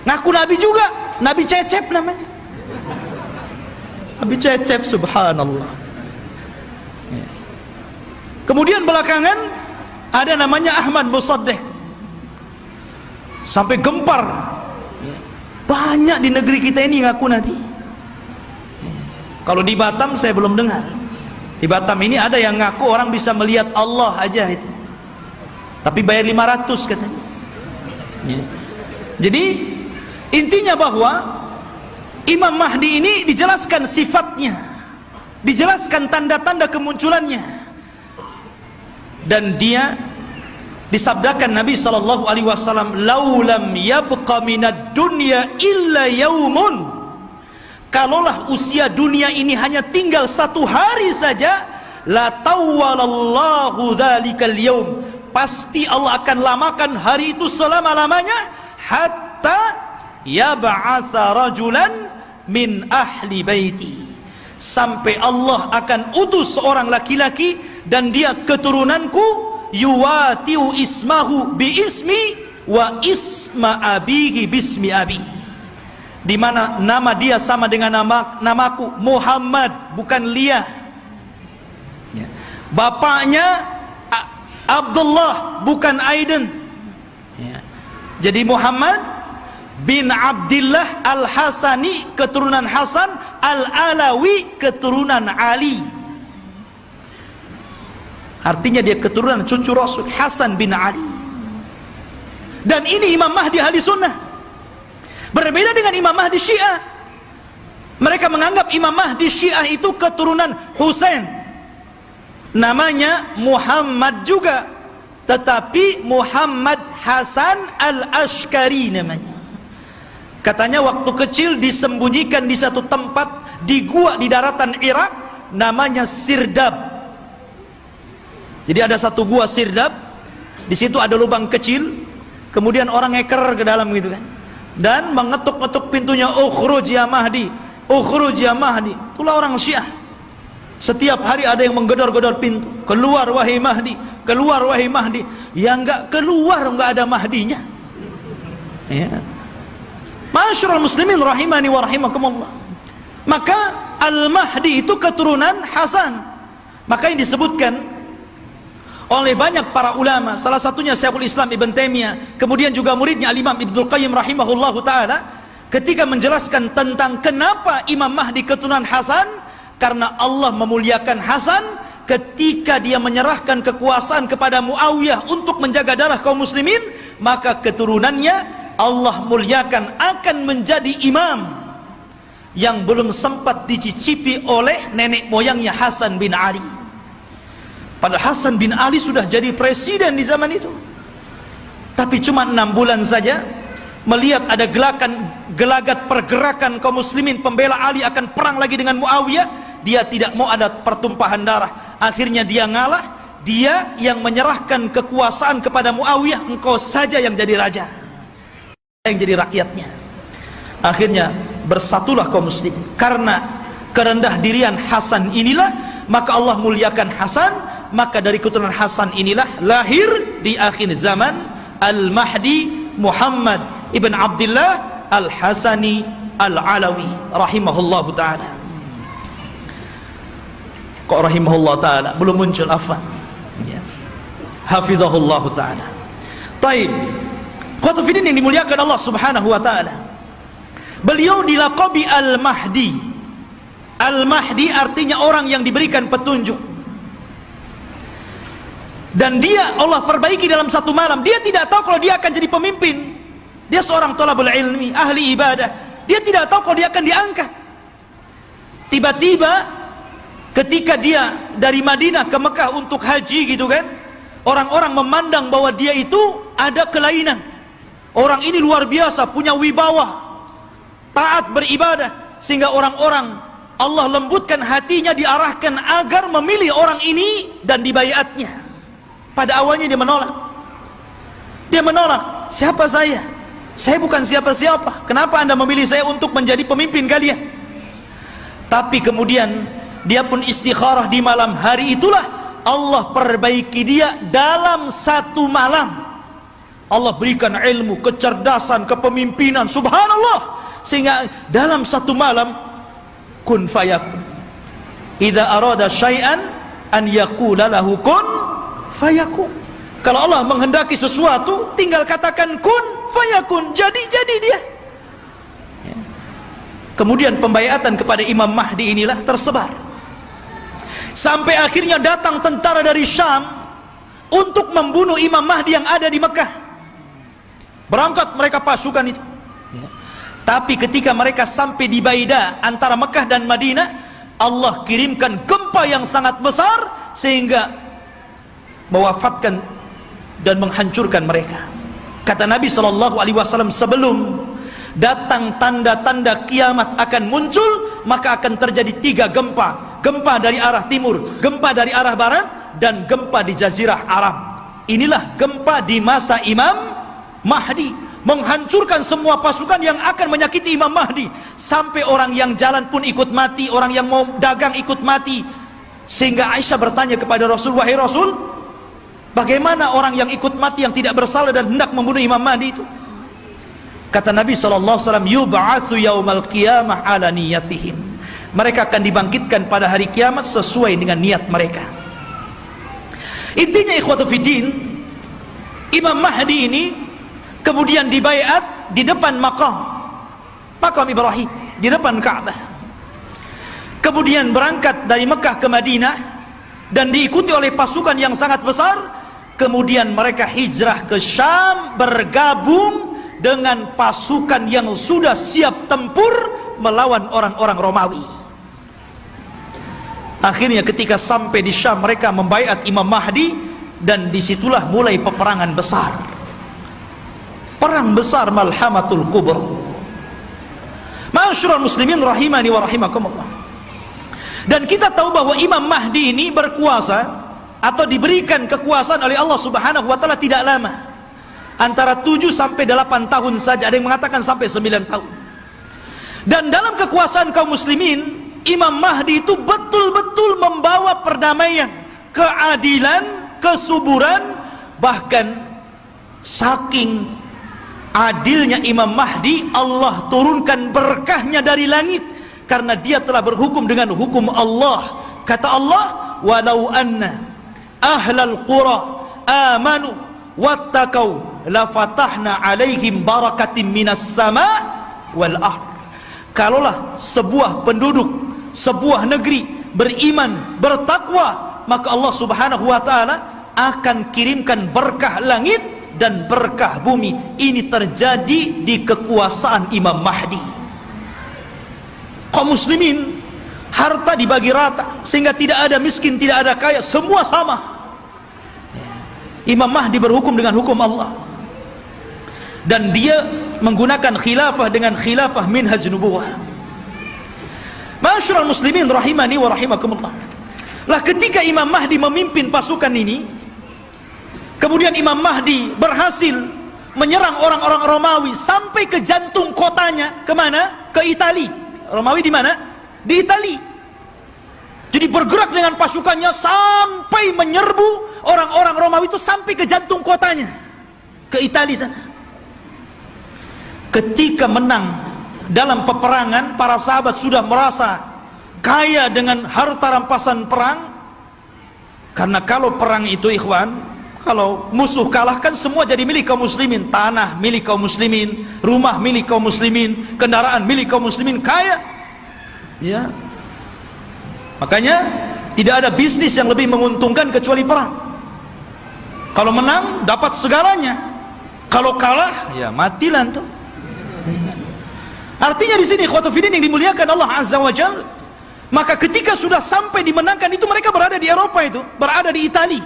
Ngaku Nabi juga, Nabi Cecep namanya. Nabi Cecep, subhanallah. Ya. Kemudian belakangan ada namanya Ahmad Musaddiq. Sampai gempar. Ya. Banyak di negeri kita ini ngaku Nabi. Ya. Kalau di Batam saya belum dengar. Di Batam ini ada yang ngaku orang bisa melihat Allah aja itu. Tapi bayar 500 katanya. Ya. Jadi intinya bahwa Imam Mahdi ini dijelaskan sifatnya, dijelaskan tanda-tanda kemunculannya, dan dia disabdakan Nabi SAW, laulam yabqa minad dunya illa yaumun, kalaulah usia dunia ini hanya tinggal satu hari saja, la tawwalallahu dzalikal yaum, pasti Allah akan lamakan hari itu selama-lamanya, hatta yab'atsa rajulan min ahli baiti, sampai Allah akan utus seorang laki-laki dan dia keturunanku, yuwatiu ismahu bi ismi wa isma abihi bismi abi, di mana nama dia sama dengan namaku Muhammad, bukan Lia. Bapaknya Abdullah, bukan Aiden. Ya. Jadi Muhammad bin Abdillah Al-Hasani, keturunan Hasan, Al-Alawi, keturunan Ali. Artinya dia keturunan cucu Rasul, Hasan bin Ali. Dan ini Imam Mahdi ahli sunnah. Berbeda dengan Imam Mahdi Syiah. Mereka menganggap Imam Mahdi Syiah itu keturunan Husain. Namanya Muhammad juga, tetapi Muhammad Hasan Al-Ashkari namanya. Katanya waktu kecil disembunyikan di satu tempat di gua di daratan Irak, namanya Sirdab. Jadi ada satu gua Sirdab, di situ ada lubang kecil, kemudian orang ngeker ke dalam gitu kan, dan mengetuk-ngetuk pintunya, ukhruj ya Mahdi, ukhruj ya Mahdi. Itulah orang Syiah. Setiap hari ada yang menggedor-gedor pintu, keluar wahai Mahdi, keluar wahai Mahdi. Yang enggak keluar enggak ada Mahdinya. Ya. Ma'asyiral muslimin rahimani wa rahimakumullah. Maka Al-Mahdi itu keturunan Hasan. Maka yang disebutkan oleh banyak para ulama, salah satunya Syekhul Islam Ibn Taimiyah, kemudian juga muridnya Al-Imam Ibnul Qayyim rahimahullahu taala, ketika menjelaskan tentang kenapa Imam Mahdi keturunan Hasan, karena Allah memuliakan Hasan ketika dia menyerahkan kekuasaan kepada Muawiyah untuk menjaga darah kaum muslimin, maka keturunannya Allah muliakan akan menjadi imam yang belum sempat dicicipi oleh nenek moyangnya Hasan bin Ali. Padahal Hasan bin Ali sudah jadi presiden di zaman itu. Tapi cuma 6 bulan saja, melihat ada gelagat pergerakan kaum muslimin pembela Ali akan perang lagi dengan Muawiyah, dia tidak mau ada pertumpahan darah. Akhirnya dia ngalah, dia yang menyerahkan kekuasaan kepada Muawiyah, engkau saja yang jadi raja, yang jadi rakyatnya. Akhirnya bersatulah kaum muslimin. Karena kerendah dirian Hasan inilah, maka Allah muliakan Hasan. Maka dari keturunan Hasan inilah lahir di akhir zaman Al-Mahdi Muhammad ibn Abdullah Al-Hasani Al-Alawi rahimahullahu ta'ala. Kok rahimahullah ta'ala belum muncul, afwan ya. Hafizahullahu ta'ala. Taib Qutufidin yang dimuliakan Allah subhanahu wa ta'ala, beliau dilaqabi Al-Mahdi. Al-Mahdi artinya orang yang diberikan petunjuk. Dan dia Allah perbaiki dalam satu malam. Dia tidak tahu kalau dia akan jadi pemimpin. Dia seorang thalabul ilmi, ahli ibadah. Dia tidak tahu kalau dia akan diangkat. Tiba-tiba ketika dia dari Madinah ke Mekah untuk haji gitu kan, orang-orang memandang bahwa dia itu ada kelainan. Orang ini luar biasa, punya wibawa, taat beribadah, sehingga orang-orang Allah lembutkan hatinya, diarahkan agar memilih orang ini dan dibaiatnya. Pada awalnya dia menolak. Dia menolak. Siapa saya? Saya bukan siapa-siapa. Kenapa anda memilih saya untuk menjadi pemimpin kalian? Tapi kemudian dia pun istikharah di malam hari itulah Allah perbaiki dia dalam satu malam. Allah berikan ilmu, kecerdasan, kepemimpinan, subhanallah, sehingga dalam satu malam kun fayakun. Idza arada syai'an an yaqula lahu kun fayakun. Kalau Allah menghendaki sesuatu, tinggal katakan kun fayakun, jadi dia. Kemudian pembaiatan kepada Imam Mahdi inilah tersebar, sampai akhirnya datang tentara dari Syam untuk membunuh Imam Mahdi yang ada di Mekah. Berangkat mereka pasukan itu. Tapi ketika mereka sampai di Baida antara Mekah dan Madinah, Allah kirimkan gempa yang sangat besar sehingga mewafatkan dan menghancurkan mereka. Kata Nabi SAW, sebelum datang tanda-tanda kiamat akan muncul, maka akan terjadi 3 gempa. Gempa dari arah timur, gempa dari arah barat, dan gempa di Jazirah Arab. Inilah gempa di masa Imam Mahdi, menghancurkan semua pasukan yang akan menyakiti Imam Mahdi. Sampai orang yang jalan pun ikut mati, orang yang mau dagang ikut mati. Sehingga Aisyah bertanya kepada Rasul, wahai Rasul, bagaimana orang yang ikut mati yang tidak bersalah dan hendak membunuh Imam Mahdi itu? Kata Nabi SAW, yub'atsu yaumal qiyamah ala niyatihim. Mereka akan dibangkitkan pada hari kiamat sesuai dengan niat mereka. Intinya ikhwatu fiddin, Imam Mahdi ini kemudian dibaiat di depan makam Ibrahim, di depan Ka'bah. Kemudian berangkat dari Mekah ke Madinah dan diikuti oleh pasukan yang sangat besar. Kemudian mereka hijrah ke Syam, bergabung dengan pasukan yang sudah siap tempur melawan orang-orang Romawi. Akhirnya ketika sampai di Syam, mereka membaiat Imam Mahdi, dan disitulah mulai peperangan besar. Perang besar Malhamatul Kubra. Ma'asyiral muslimin rahimani wa rahimakumullah. Dan kita tahu bahwa Imam Mahdi ini berkuasa atau diberikan kekuasaan oleh Allah Subhanahu wa taala tidak lama. Antara 7 sampai 8 tahun saja, ada yang mengatakan sampai 9 tahun. Dan dalam kekuasaan kaum muslimin, Imam Mahdi itu betul-betul membawa perdamaian, keadilan, kesuburan. Bahkan saking adilnya Imam Mahdi, Allah turunkan berkahnya dari langit, karena dia telah berhukum dengan hukum Allah. Kata Allah, walau anna ahlal qura amanu wattaqau lafatahna alaihim barakatim minas sama wal ard. Kalaulah sebuah penduduk, sebuah negeri beriman, bertakwa, maka Allah Subhanahu wa taala akan kirimkan berkah langit dan berkah bumi. Ini terjadi di kekuasaan Imam Mahdi. Kaum muslimin harta dibagi rata, sehingga tidak ada miskin, tidak ada kaya, semua sama. Imam Mahdi berhukum dengan hukum Allah, dan dia menggunakan khilafah dengan khilafah minhaj nubuwah. Ma'asyiral muslimin rahimani wa rahimakumullah. Lah ketika Imam Mahdi memimpin pasukan ini, kemudian Imam Mahdi berhasil menyerang orang-orang Romawi sampai ke jantung kotanya. Kemana? Ke Itali. Romawi di mana? Di Itali. Jadi bergerak dengan pasukannya sampai menyerbu orang-orang Romawi itu sampai ke jantung kotanya, ke Itali sana. Ketika menang dalam peperangan, para sahabat sudah merasa kaya dengan harta rampasan perang. Karena kalau perang itu ikhwan, kalau musuh kalah kan semua jadi milik kaum muslimin. Tanah milik kaum muslimin, rumah milik kaum muslimin, kendaraan milik kaum muslimin, kaya. Ya. Makanya tidak ada bisnis yang lebih menguntungkan kecuali perang. Kalau menang dapat segalanya, kalau kalah ya mati lantu. Artinya di sini ikhwatu fiddin yang dimuliakan Allah Azza wa Jalla, maka ketika sudah sampai dimenangkan itu, mereka berada di Eropa, itu berada di Itali,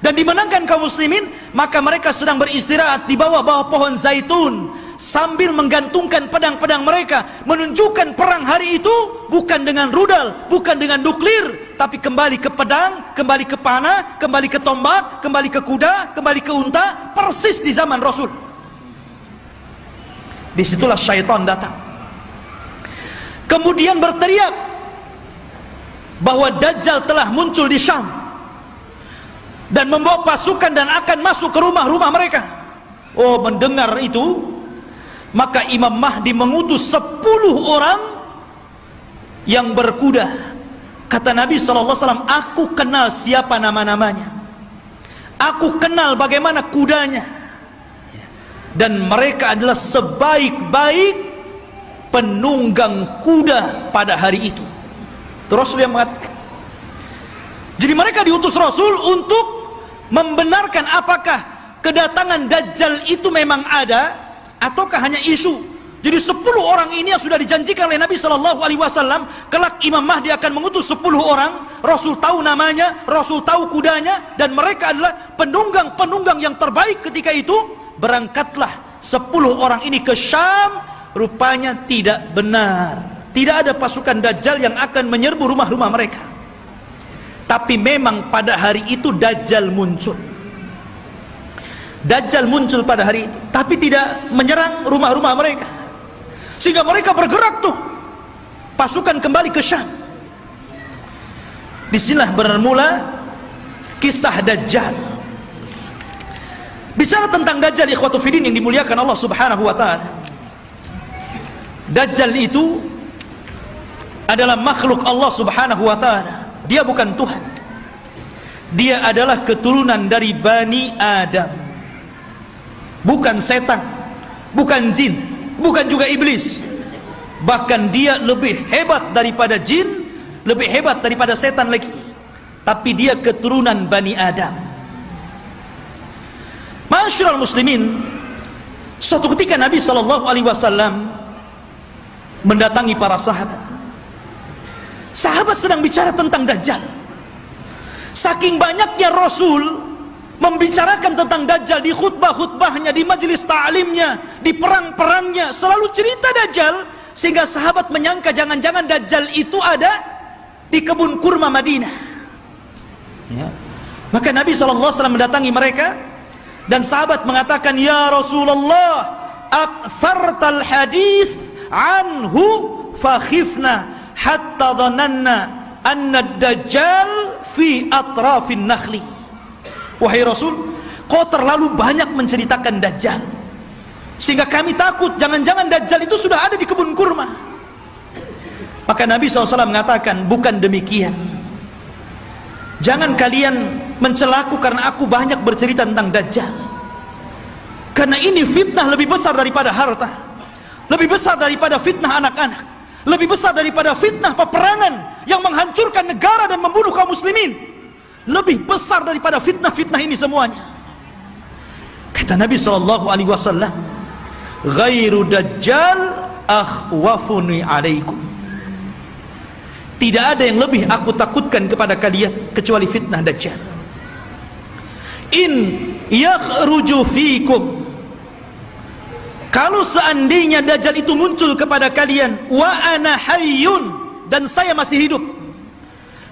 dan dimenangkan kaum muslimin, maka mereka sedang beristirahat di bawah-bawah pohon zaitun sambil menggantungkan pedang-pedang mereka, menunjukkan perang hari itu bukan dengan rudal, bukan dengan nuklir, tapi kembali ke pedang, kembali ke panah, kembali ke tombak, kembali ke kuda, kembali ke unta, persis di zaman Rasul. Disitulah syaitan datang, kemudian berteriak bahwa Dajjal telah muncul di Syam dan membawa pasukan dan akan masuk ke rumah-rumah mereka. Oh, mendengar itu, maka Imam Mahdi mengutus 10 orang yang berkuda. Kata Nabi SAW, aku kenal siapa nama-namanya, aku kenal bagaimana kudanya, dan mereka adalah sebaik-baik penunggang kuda pada hari itu. Itu Rasul yang mengatakan. Jadi mereka diutus Rasul untuk membenarkan apakah kedatangan Dajjal itu memang ada ataukah hanya isu. Jadi 10 orang ini yang sudah dijanjikan oleh Nabi SAW, kelak Imam Mahdi akan mengutus 10 orang. Rasul tahu namanya, Rasul tahu kudanya, dan mereka adalah penunggang-penunggang yang terbaik ketika itu. Berangkatlah 10 orang ini ke Syam. Rupanya tidak benar, tidak ada pasukan Dajjal yang akan menyerbu rumah-rumah mereka. Tapi memang pada hari itu Dajjal muncul. Dajjal muncul pada hari itu, tapi tidak menyerang rumah-rumah mereka, sehingga mereka bergerak tuh, pasukan kembali ke Syam. Disinilah bermula kisah Dajjal. Bicara tentang Dajjal ikhwatu fiddin yang dimuliakan Allah Subhanahu wa ta'ala, Dajjal itu adalah makhluk Allah Subhanahu wa ta'ala. Dia bukan Tuhan. Dia adalah keturunan dari Bani Adam, bukan setan, bukan jin, bukan juga iblis. Bahkan dia lebih hebat daripada jin, lebih hebat daripada setan lagi. Tapi dia keturunan Bani Adam. Ma'asyiral muslimin, suatu ketika Nabi SAW mendatangi para sahabat. Sahabat sedang bicara tentang Dajjal. Saking banyaknya Rasul membicarakan tentang Dajjal di khutbah-khutbahnya, di majelis ta'limnya, di perang-perangnya, selalu cerita Dajjal, sehingga sahabat menyangka jangan-jangan Dajjal itu ada di kebun kurma Madinah. Ya. Maka Nabi SAW mendatangi mereka, dan sahabat mengatakan, ya Rasulullah, aktsartal hadis anhu fakhifna hatta dhananna anna ad-dajjal fi atrafin nakhli. Wahai Rasul, kau terlalu banyak menceritakan Dajjal, sehingga kami takut jangan-jangan Dajjal itu sudah ada di kebun kurma. Maka Nabi SAW mengatakan, bukan demikian. Jangan kalian mencelaku karena aku banyak bercerita tentang Dajjal, karena ini fitnah lebih besar daripada harta, lebih besar daripada fitnah anak-anak, lebih besar daripada fitnah peperangan yang menghancurkan negara dan membunuh kaum muslimin, lebih besar daripada fitnah-fitnah ini semuanya. Kata Nabi SAW, ghairu Dajjal akhwafuni alaikum. Tidak ada yang lebih aku takutkan kepada kalian kecuali fitnah Dajjal. in yakhruju fikum, kalau seandainya Dajjal itu muncul kepada kalian, wa ana hayyun, dan saya masih hidup,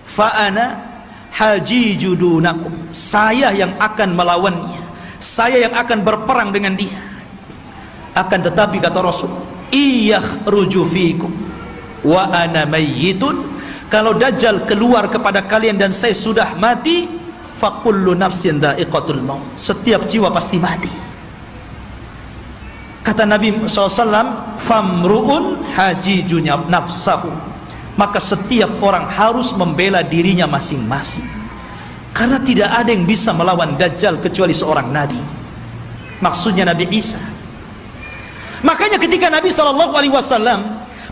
fa ana hajiju dunakum, saya yang akan melawannya, saya yang akan berperang dengan dia. Akan tetapi kata Rasul, iyakhruju fikum wa ana mayyitun, kalau Dajjal keluar kepada kalian dan saya sudah mati, fakullu nafsin dha'iqatul maut, setiap jiwa pasti mati. Kata Nabi SAW, famru'un hajijunya nafsahu, maka setiap orang harus membela dirinya masing-masing, karena tidak ada yang bisa melawan Dajjal kecuali seorang Nabi, maksudnya Nabi Isa. Makanya ketika Nabi SAW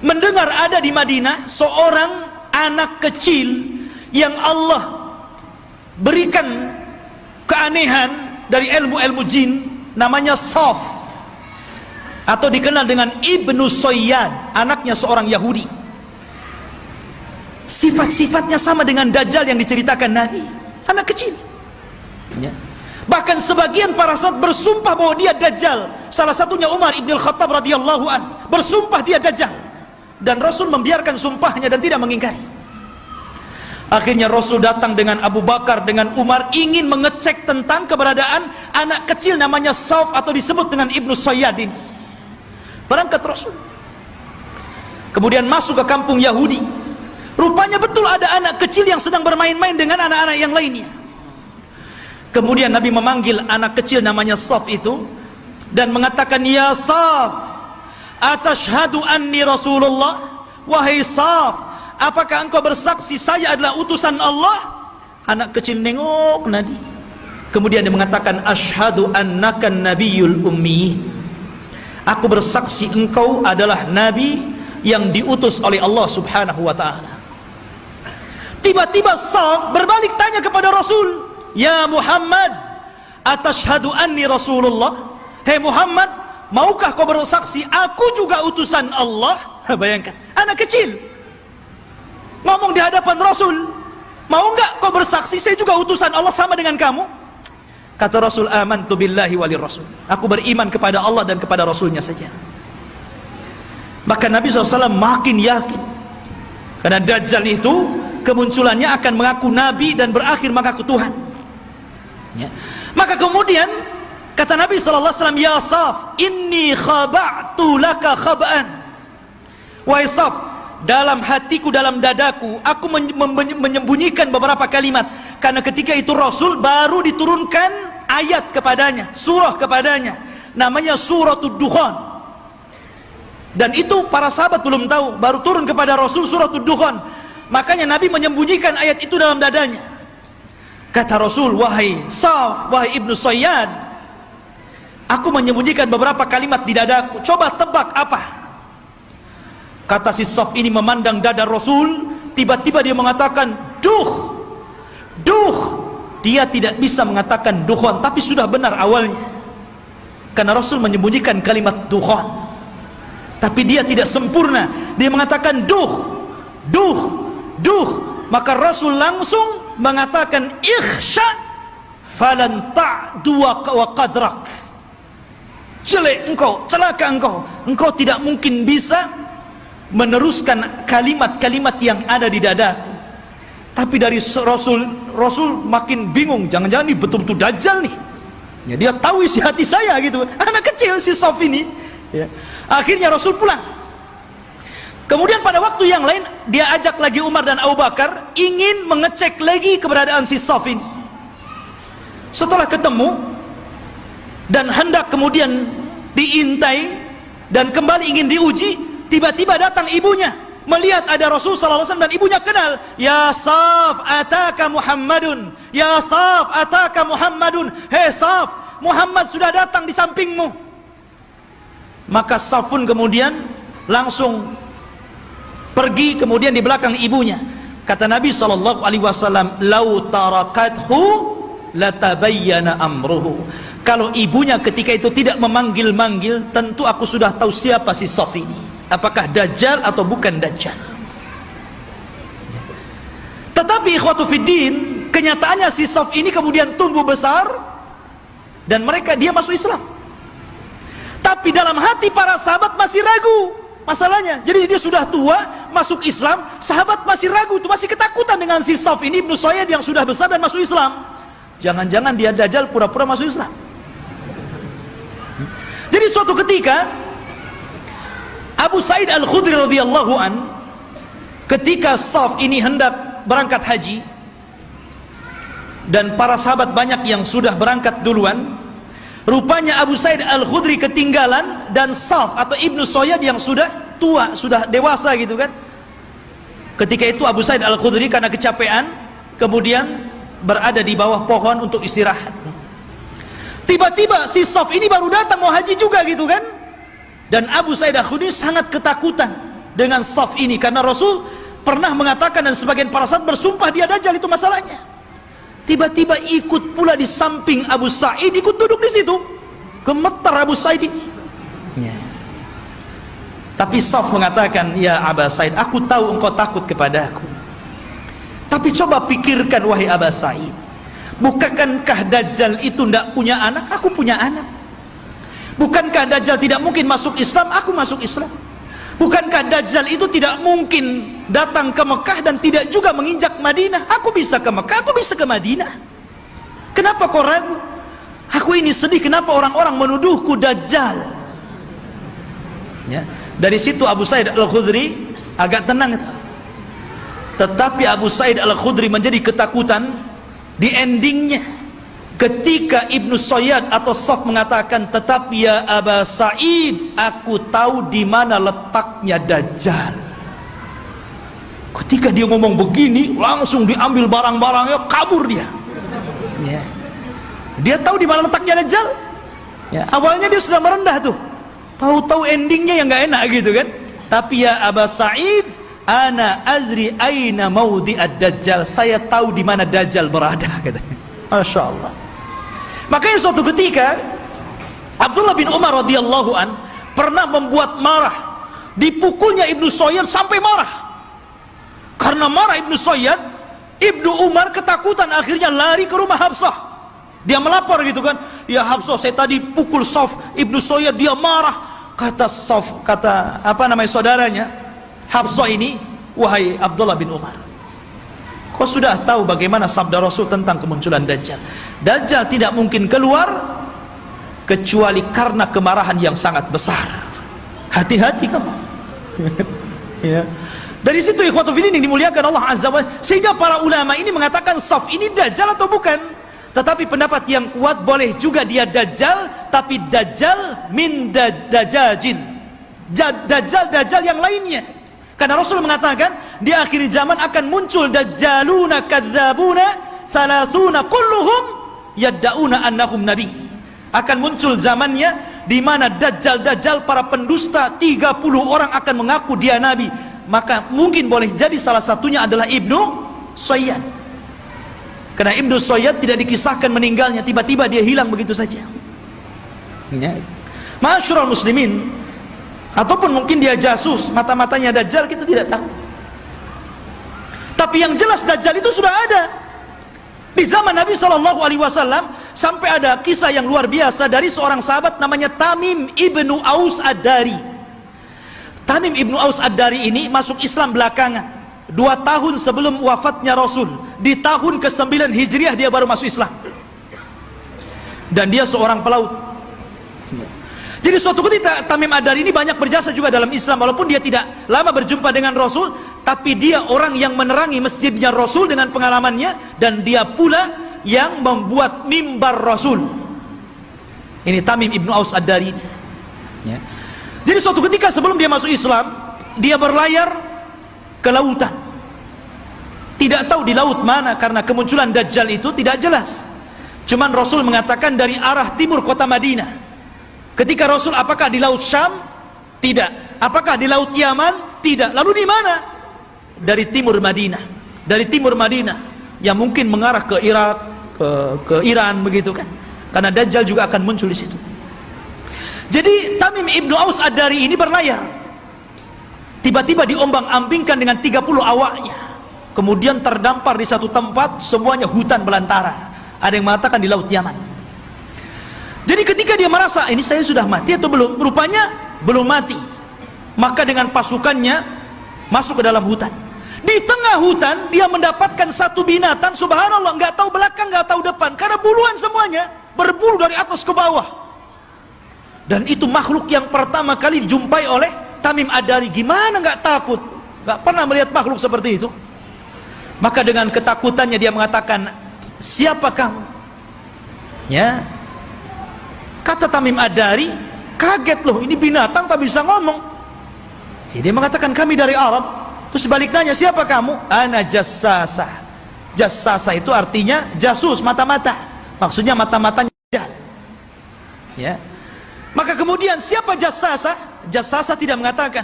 mendengar ada di Madinah seorang anak kecil yang Allah berikan keanehan dari ilmu-ilmu jin, namanya Saf, atau dikenal dengan Ibnu Soyyad, anaknya seorang Yahudi. Sifat-sifatnya sama dengan Dajjal yang diceritakan Nabi, anak kecil ya. Bahkan sebagian para sahabat bersumpah bahwa dia Dajjal. Salah satunya Umar ibn Khattab radhiyallahu an, bersumpah dia Dajjal, dan Rasul membiarkan sumpahnya dan tidak mengingkari. Akhirnya Rasul datang dengan Abu Bakar, dengan Umar, ingin mengecek tentang keberadaan anak kecil namanya Saf, atau disebut dengan Ibnu Soyyad ini. Berangkat Rasul, kemudian masuk ke kampung Yahudi. Rupanya betul ada anak kecil yang sedang bermain-main dengan anak-anak yang lainnya. Kemudian Nabi memanggil anak kecil namanya Saf itu dan mengatakan, ya Saf, atashhadu anni Rasulullah, wahai Saf, apakah engkau bersaksi saya adalah utusan Allah? Anak kecil nengok Nabi, kemudian dia mengatakan, asyhadu annaka nabiyul ummi, aku bersaksi engkau adalah nabi yang diutus oleh Allah subhanahu wa ta'ala. Tiba-tiba Saf berbalik tanya kepada Rasul, ya Muhammad, atashhadu anni Rasulullah, hei Muhammad, maukah kau bersaksi aku juga utusan Allah? Bayangkan, anak kecil ngomong di hadapan Rasul, mau enggak kau bersaksi saya juga utusan Allah sama dengan kamu? Kata Rasul, amantu billahi walir rasul, aku beriman kepada Allah dan kepada Rasulnya saja. Maka Nabi SAW makin yakin, karena Dajjal itu kemunculannya akan mengaku Nabi dan berakhir mengaku Tuhan ya. Maka kemudian kata Nabi SAW, ya Saf, inni khaba'tu laka khaba'an, wahai Saf, dalam hatiku, dalam dadaku, aku menyembunyikan beberapa kalimat, karena ketika itu Rasul baru diturunkan ayat kepadanya, surah kepadanya, namanya suratul Dukhan, dan itu para sahabat belum tahu, baru turun kepada Rasul suratul Dukhan. Makanya Nabi menyembunyikan ayat itu dalam dadanya. Kata Rasul, wahai Saf, wahai Ibnu Soyyad, aku menyembunyikan beberapa kalimat di dadaku, coba tebak apa? Kata si Saf ini memandang dada Rasul, tiba-tiba dia mengatakan duh, duh. Dia tidak bisa mengatakan dukhan, tapi sudah benar awalnya, karena Rasul menyembunyikan kalimat dukhan, tapi dia tidak sempurna. Dia mengatakan duh, duh, duh. Maka Rasul langsung mengatakan ikhsha falan ta'du wa qadrak, jelek engkau, celaka engkau, engkau tidak mungkin bisa meneruskan kalimat-kalimat yang ada di dadaku. Tapi dari Rasul makin bingung, jangan-jangan ini betul-betul Dajjal nih ya, dia tahu isi hati saya gitu, anak kecil si Saf ini ya. Akhirnya Rasul pulang. Kemudian pada waktu yang lain dia ajak lagi Umar dan Abu Bakar, ingin mengecek lagi keberadaan si Saf ini. Setelah ketemu dan hendak kemudian diintai dan kembali ingin diuji, tiba-tiba datang ibunya, melihat ada Rasul SAW dan ibunya kenal. Ya Saf, ataka Muhammadun, ya Saf, ataka Muhammadun, hei Saf, Muhammad sudah datang di sampingmu. Maka Saf pun kemudian langsung pergi kemudian di belakang ibunya. Kata Nabi SAW, lau tarakathu latabayyana amruhu, kalau ibunya ketika itu tidak memanggil-manggil, tentu aku sudah tahu siapa si Saf ini, apakah Dajjal atau bukan Dajjal. Tetapi ikhwatu fiddin, kenyataannya si Saf ini kemudian tumbuh besar dan dia masuk Islam. Tapi dalam hati para sahabat masih ragu masalahnya. Jadi dia sudah tua masuk Islam, sahabat masih ragu, itu masih ketakutan dengan si Saf ini Ibnu Sayyad yang sudah besar dan masuk Islam. Jangan-jangan dia dajjal pura-pura masuk Islam. Jadi suatu ketika Abu Sa'id Al-Khudri radhiyallahu an, ketika Saf ini hendak berangkat haji dan para sahabat banyak yang sudah berangkat duluan, rupanya Abu Sa'id Al-Khudri ketinggalan dan Saf atau Ibnu Sayyad yang sudah tua, sudah dewasa gitu kan. Ketika itu Abu Sa'id Al-Khudri karena kecapean kemudian berada di bawah pohon untuk istirahat. Tiba-tiba si Saf ini baru datang mau haji juga gitu kan. Dan Abu Sa'id Al-Khudri sangat ketakutan dengan Saf ini karena Rasul pernah mengatakan dan sebagian para sahabat bersumpah dia dajjal, itu masalahnya. Tiba-tiba ikut pula di samping Abu Sa'id, ikut duduk di situ. Gemetar Abu Sa'id ini. Ya. Tapi Saf mengatakan, "Ya Aba Sa'id, aku tahu engkau takut kepadaku. Tapi coba pikirkan wahai Aba Sa'id, bukankah Dajjal itu tidak punya anak? Aku punya anak. Bukankah Dajjal tidak mungkin masuk Islam? Aku masuk Islam. Bukankah Dajjal itu tidak mungkin datang ke Mekah dan tidak juga menginjak Madinah? Aku bisa ke Mekah, aku bisa ke Madinah. Kenapa kau ragu? Aku ini sedih, kenapa orang-orang menuduhku Dajjal?" Ya. Dari situ Abu Sa'id Al-Khudri agak tenang itu. Tetapi Abu Sa'id Al-Khudri menjadi ketakutan di endingnya ketika Ibnu Sayyad atau Saf mengatakan, "Tetapi ya Aba Sa'id, aku tahu di mana letaknya Dajjal." Ketika dia ngomong begini, langsung diambil barang-barangnya, kabur dia. Ya. Dia tahu di mana letaknya Dajjal. Ya, awalnya dia sudah merendah tuh. Tahu-tahu endingnya yang nggak enak gitu kan. Tapi ya Aba Sa'id, ana azri aina maudhi'ad Dajjal. Saya tahu di mana Dajjal berada, katanya. Masya Allah. Makanya suatu ketika Abdullah bin Umar radhiyallahu an pernah membuat marah, dipukulnya Ibnu Sayyad sampai marah. Karena marah Ibnu Sayyad, Ibnu Umar ketakutan, akhirnya lari ke rumah Hafsah. Dia melapor gitu kan, "Ya Hafsah, saya tadi pukul Saf, Ibnu Sayyad dia marah." Kata Saf, kata saudaranya Hafsah ini, "Wahai Abdullah bin Umar, kau sudah tahu bagaimana sabda Rasul tentang kemunculan Dajjal. Dajjal tidak mungkin keluar kecuali karena kemarahan yang sangat besar. Hati-hati kamu." Ya. Dari situ ikhwatu fillah yang dimuliakan Allah Azza wa Jalla, sehingga para ulama ini mengatakan Saf ini Dajjal atau bukan. Tetapi pendapat yang kuat, boleh juga dia Dajjal, tapi Dajjal min dajajin, Dajjal yang lainnya. Karena Rasul mengatakan di akhir zaman akan muncul Dajjaluna kadzabuna salasuna kulluhum yadda'una annahum nabi. Akan muncul zamannya di mana Dajjal para pendusta 30 orang akan mengaku dia nabi. Maka mungkin boleh jadi salah satunya adalah Ibnu Sayyad. Karena Ibnu Sayyad tidak dikisahkan meninggalnya, tiba-tiba dia hilang begitu saja. Ya. Ma'asyiral muslimin, ataupun mungkin dia jasus, mata-matanya Dajjal, kita tidak tahu. Tapi yang jelas Dajjal itu sudah ada. Di zaman Nabi SAW sampai ada kisah yang luar biasa dari seorang sahabat namanya Tamim ibnu Aus Ad-Dari. Tamim ibnu Aus Ad-Dari ini masuk Islam belakangan, 2 tahun sebelum wafatnya Rasul. Di tahun ke-9 Hijriah dia baru masuk Islam. Dan dia seorang pelaut. Jadi suatu ketika Tamim Ad-Dari ini banyak berjasa juga dalam Islam, walaupun dia tidak lama berjumpa dengan Rasul, tapi dia orang yang menerangi masjidnya Rasul dengan pengalamannya, dan dia pula yang membuat mimbar Rasul. Ini Tamim ibnu Aus Ad-Dari. Ya. Jadi suatu ketika sebelum dia masuk Islam, dia berlayar ke lautan. Tidak tahu di laut mana, karena kemunculan Dajjal itu tidak jelas. Cuman Rasul mengatakan dari arah timur kota Madinah. Ketika Rasul, apakah di laut Syam? Tidak. Apakah di laut Yaman? Tidak. Lalu di mana? Dari timur Madinah. Dari timur Madinah yang mungkin mengarah ke Irak, ke Iran begitu kan. Karena Dajjal juga akan muncul di situ. Jadi Tamim ibnu Aus Ad-Dari ini berlayar. Tiba-tiba diombang-ambingkan dengan 30 awaknya. Kemudian terdampar di satu tempat, semuanya hutan belantara. Ada yang mengatakan di laut Yaman. Jadi ketika dia merasa ini saya sudah mati atau belum, rupanya belum mati, maka dengan pasukannya masuk ke dalam hutan. Di tengah hutan dia mendapatkan satu binatang, subhanallah, nggak tahu belakang, nggak tahu depan, karena buluan semuanya, berbulu dari atas ke bawah. Dan itu makhluk yang pertama kali dijumpai oleh Tamim Ad-Dari. Gimana nggak takut? Nggak pernah melihat makhluk seperti itu. Maka dengan ketakutannya dia mengatakan, siapa kamu? Ya, kata Tamim Ad-Dari, kaget loh, ini binatang tak bisa ngomong. Ya, dia mengatakan kami dari Arab. Terus balik nanya, siapa kamu? Ana jassasa. Jassasa itu artinya jasus, mata-mata. Maksudnya mata-matanya. Ya. Maka kemudian siapa jassasa? Jassasa tidak mengatakan.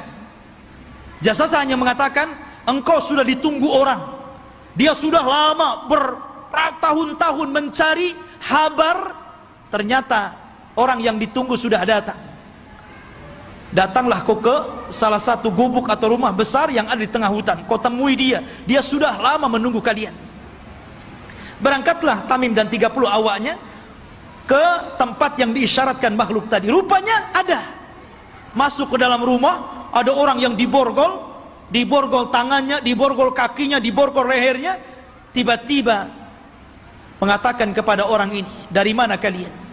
Jassasa hanya mengatakan, engkau sudah ditunggu orang. Dia sudah lama bertahun-tahun mencari kabar. Ternyata orang yang ditunggu sudah datang. Datanglah kau ke salah satu gubuk atau rumah besar yang ada di tengah hutan. Kau temui dia. Dia sudah lama menunggu kalian. Berangkatlah Tamim dan 30 awaknya ke tempat yang diisyaratkan makhluk tadi. Rupanya ada. Masuk ke dalam rumah, ada orang yang diborgol tangannya, diborgol kakinya, diborgol lehernya. Tiba-tiba mengatakan kepada orang ini, dari mana kalian?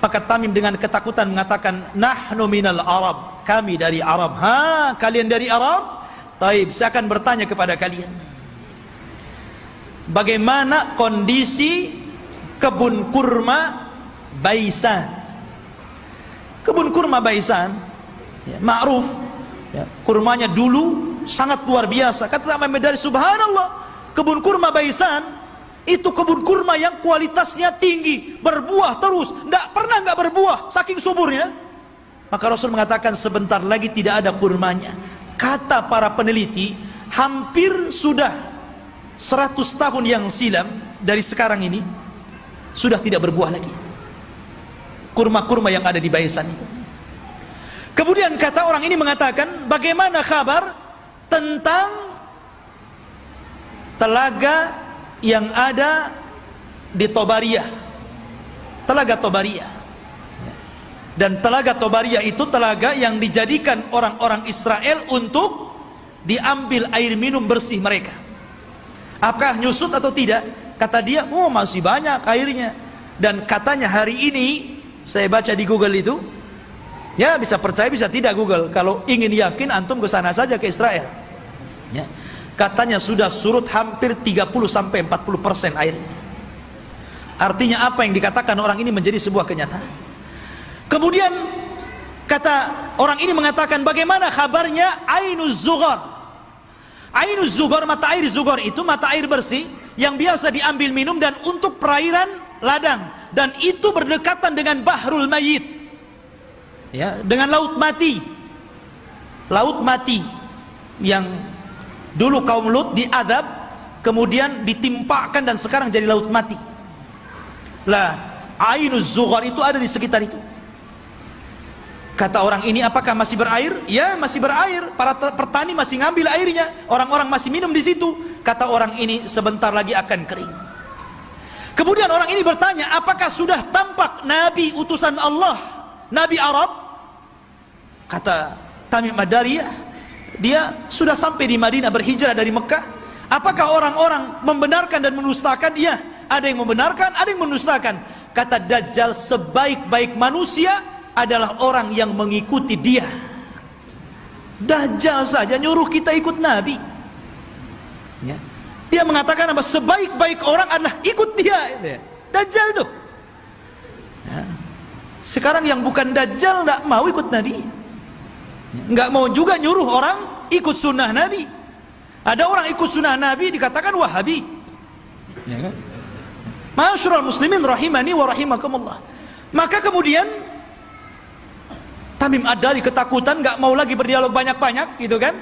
Maka Tamim dengan ketakutan mengatakan, nahnu minal Arab, kami dari Arab. Ha, kalian dari Arab? Taib, saya akan bertanya kepada kalian, bagaimana kondisi kebun kurma Baisan? Kebun kurma Baisan, ya, ma'ruf, ya, kurmanya dulu sangat luar biasa. Kata Tamim Ad-Dari, subhanallah, kebun kurma Baisan itu kebun kurma yang kualitasnya tinggi, berbuah terus, nggak berbuah, saking suburnya. Maka Rasul mengatakan sebentar lagi tidak ada kurmanya. Kata para peneliti, hampir sudah 100 tahun yang silam dari sekarang ini sudah tidak berbuah lagi kurma-kurma yang ada di Baisan itu. Kemudian kata orang ini mengatakan, bagaimana kabar tentang telaga yang ada di Tobariyah, telaga Tobariyah. Dan telaga Tobariyah itu telaga yang dijadikan orang-orang Israel untuk diambil air minum bersih mereka. Apakah nyusut atau tidak? Kata dia, oh masih banyak airnya. Dan katanya hari ini, saya baca di Google itu, ya bisa percaya bisa tidak Google, kalau ingin yakin antum ke sana saja, ke Israel, ya. Katanya sudah surut hampir 30-40% airnya. Artinya apa yang dikatakan orang ini menjadi sebuah kenyataan. Kemudian kata orang ini mengatakan, bagaimana kabarnya Ainuz Zughar? Ainuz Zughar, mata air Zughar itu mata air bersih yang biasa diambil minum dan untuk perairan ladang, dan itu berdekatan dengan Bahrul Mayyit, ya, dengan laut mati. Laut mati yang dulu kaum Lut diadab, kemudian ditimpakan dan sekarang jadi laut mati. Lah, Ainuz Zughar itu ada di sekitar itu. Kata orang ini, apakah masih berair? Ya, masih berair. Para petani masih ngambil airnya. Orang-orang masih minum di situ. Kata orang ini, sebentar lagi akan kering. Kemudian orang ini bertanya, apakah sudah tampak Nabi utusan Allah, Nabi Arab? Kata Tamim Ad-Dari, ya, dia sudah sampai di Madinah, berhijrah dari Mekah. Apakah orang-orang membenarkan dan mendustakan? Iya, ada yang membenarkan, ada yang mendustakan. Kata Dajjal, sebaik-baik manusia adalah orang yang mengikuti dia. Dajjal saja nyuruh kita ikut Nabi, ya. Dia mengatakan apa? Sebaik-baik orang adalah ikut dia, ya. Dajjal itu, ya. Sekarang yang bukan Dajjal nggak mau ikut Nabi, nggak mau juga nyuruh orang ikut sunnah Nabi. Ada orang ikut sunnah Nabi dikatakan Wahabi, ya kan? Ma'asyiral muslimin rahimani wa rahimakumullah. Maka kemudian Tamim Ad-Dari ketakutan, nggak mau lagi berdialog banyak-banyak, gitu kan?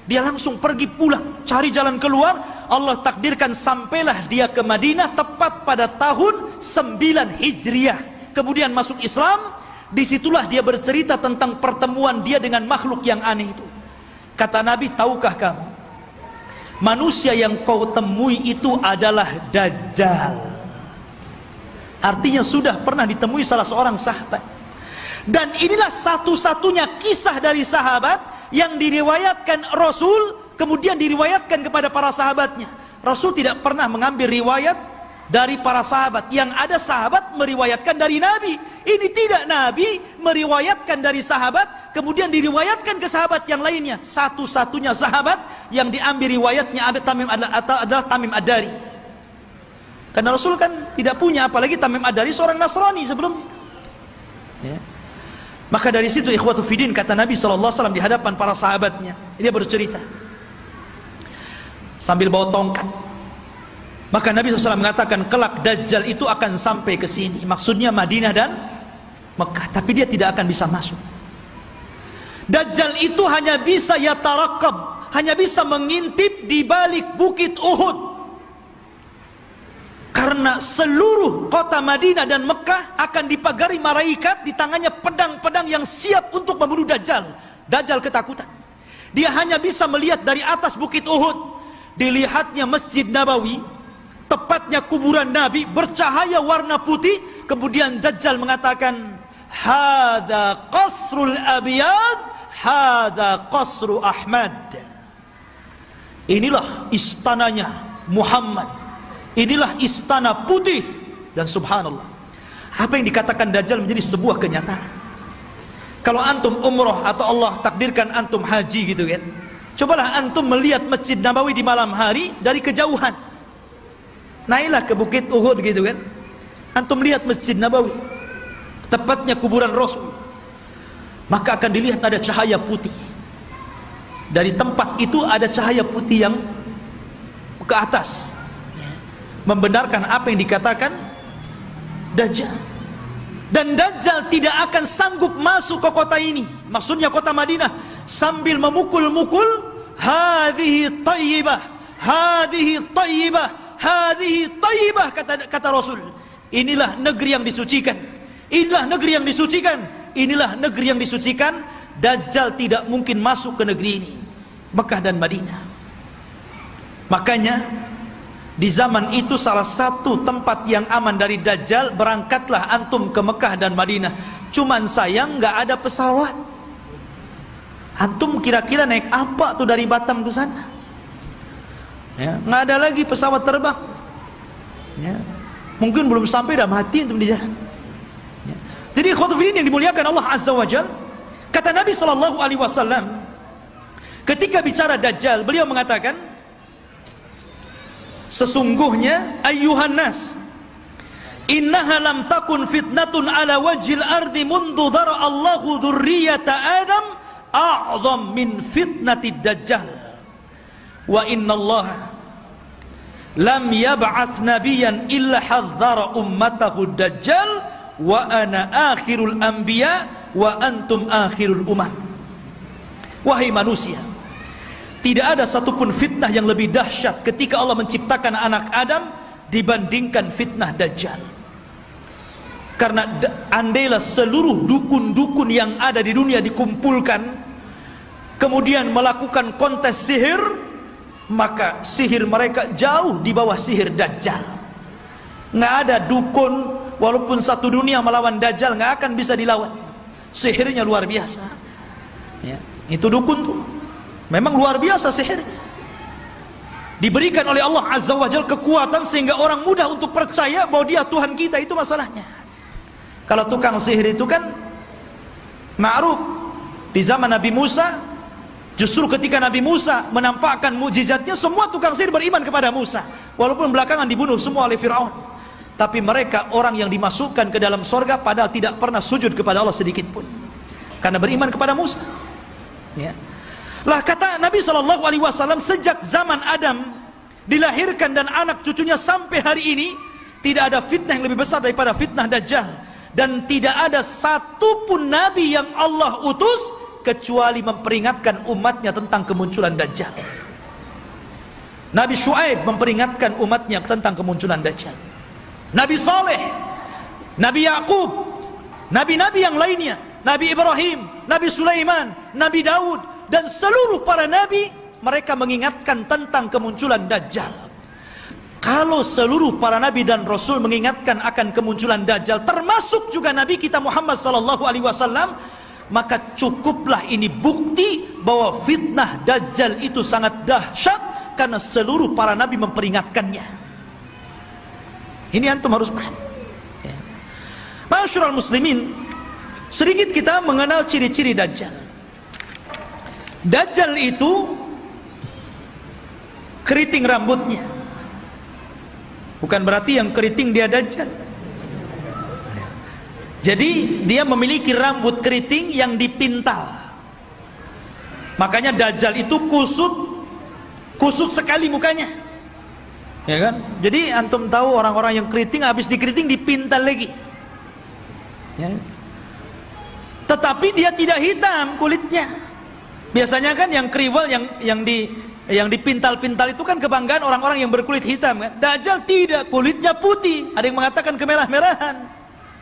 Dia langsung pergi pulang, cari jalan keluar. Allah takdirkan sampailah dia ke Madinah tepat pada tahun 9 Hijriah. Kemudian masuk Islam. Disitulah dia bercerita tentang pertemuan dia dengan makhluk yang aneh itu. Kata Nabi, tahukah kamu, manusia yang kau temui itu adalah Dajjal.
Artinya sudah pernah ditemui salah seorang sahabat. Dan inilah satu-satunya kisah dari sahabat yang diriwayatkan Rasul, kemudian diriwayatkan kepada para sahabatnya. Rasul tidak pernah mengambil riwayat dari para sahabat. Yang ada sahabat meriwayatkan dari Nabi. Ini tidak, Nabi meriwayatkan dari sahabat, kemudian diriwayatkan ke sahabat yang lainnya. Satu-satunya sahabat yang diambil riwayatnya adalah Tamim Ad-Dari. Karena Rasul kan tidak punya, apalagi Tamim Ad-Dari seorang Nasrani sebelumnya. Ya. Maka dari situ ikhwatu fiddin, kata Nabi SAW di hadapan para sahabatnya, dia bercerita sambil bawa tongkat. Maka Nabi SAW mengatakan, kelak Dajjal itu akan sampai ke sini. Maksudnya Madinah dan Mekah, tapi dia tidak akan bisa masuk. Dajjal itu hanya bisa yatarakab, hanya bisa mengintip di balik bukit Uhud. Karena seluruh kota Madinah dan Mekah akan dipagari malaikat, di tangannya pedang-pedang yang siap untuk membunuh Dajjal. Dajjal ketakutan. Dia hanya bisa melihat dari atas bukit Uhud. Dilihatnya Masjid Nabawi, tepatnya kuburan Nabi, bercahaya warna putih. Kemudian Dajjal mengatakan, hada qasrul abiyad, hada qasru Ahmad. Inilah istananya Muhammad, inilah istana putih. Dan subhanallah, apa yang dikatakan Dajjal menjadi sebuah kenyataan. Kalau antum umrah atau Allah takdirkan antum haji gitu kan, cobalah antum melihat Masjid Nabawi di malam hari dari kejauhan. Naiklah ke bukit Uhud gitu kan, antum lihat Masjid Nabawi, tepatnya kuburan Rasul, maka akan dilihat ada cahaya putih. Dari tempat itu ada cahaya putih yang ke atas, membenarkan apa yang dikatakan Dajjal. Dan Dajjal tidak akan sanggup masuk ke kota ini, maksudnya kota Madinah, sambil memukul-mukul, hadhihi tayyibah, hadhihi tayyibah, hadhihi tayyibah, kata Rasul. Inilah negeri yang disucikan, inilah negeri yang disucikan, inilah negeri yang disucikan. Dajjal tidak mungkin masuk ke negeri ini, Mekah dan Madinah. Makanya di zaman itu salah satu tempat yang aman dari Dajjal, berangkatlah antum ke Mekah dan Madinah. Cuman sayang nggak ada pesawat. Antum kira-kira naik apa tuh dari Batam ke sana? Ya, nggak ada lagi pesawat terbang. Ya, mungkin belum sampai dah mati antum di jalan. Ya. Jadi khotbah yang dimuliakan Allah Azza wa Jalla, kata Nabi SAW ketika bicara Dajjal, beliau mengatakan, sesungguhnya ayyuhan nas, innaha lam takun fitnatun ala wajhil ardi mundu dhara Allahu dzurriyyata Adam a'zam min fitnatid Dajjal, wa inna Allah lam yab'ats nabiyyan illa hadzara ummatahu Dajjal, wa ana akhirul anbiya wa antum akhirul umam. Wahai manusia, tidak ada satupun fitnah yang lebih dahsyat ketika Allah menciptakan anak Adam dibandingkan fitnah Dajjal. Karena andailah seluruh dukun-dukun yang ada di dunia dikumpulkan, kemudian melakukan kontes sihir, maka sihir mereka jauh di bawah sihir Dajjal. Nggak ada dukun, walaupun satu dunia melawan Dajjal, nggak akan bisa dilawan. Sihirnya luar biasa. Ya, itu dukun tuh memang luar biasa sihirnya. Diberikan oleh Allah Azza wa Jalla kekuatan sehingga orang mudah untuk percaya bahwa dia Tuhan kita, itu masalahnya. Kalau tukang sihir itu kan ma'ruf di zaman Nabi Musa. Justru ketika Nabi Musa menampakkan mukjizatnya, semua tukang sihir beriman kepada Musa, walaupun belakangan dibunuh semua oleh Fir'aun. Tapi mereka orang yang dimasukkan ke dalam sorga padahal tidak pernah sujud kepada Allah sedikit pun, karena beriman kepada Musa. Ya. Lah kata Nabi SAW, sejak zaman Adam dilahirkan dan anak cucunya sampai hari ini, tidak ada fitnah yang lebih besar daripada fitnah Dajjal. Dan tidak ada satupun Nabi yang Allah utus kecuali memperingatkan umatnya tentang kemunculan Dajjal. Nabi Syuaib memperingatkan umatnya tentang kemunculan Dajjal. Nabi Saleh, Nabi Yaqub, Nabi-Nabi yang lainnya, Nabi Ibrahim, Nabi Sulaiman, Nabi Daud, dan seluruh para Nabi, mereka mengingatkan tentang kemunculan Dajjal. Kalau seluruh para nabi dan rasul mengingatkan akan kemunculan Dajjal, termasuk juga Nabi kita Muhammad sallallahu alaihi wasallam, maka cukuplah ini bukti bahwa fitnah Dajjal itu sangat dahsyat karena seluruh para nabi memperingatkannya. Ini antum harus paham. Ya. Ma'asyiral muslimin, sedikit kita mengenal ciri-ciri Dajjal. Dajjal itu keriting rambutnya. Bukan berarti yang keriting dia Dajjal. Jadi dia memiliki rambut keriting yang dipintal. Makanya Dajjal itu kusut sekali mukanya. Ya kan? Jadi antum tahu orang-orang yang keriting habis dikeriting dipintal lagi. Ya. Tetapi dia tidak hitam kulitnya. Biasanya kan yang kriwal yang dipintal-pintal itu kan kebanggaan orang-orang yang berkulit hitam kan. Dajjal tidak, kulitnya putih. Ada yang mengatakan kemerah-merahan.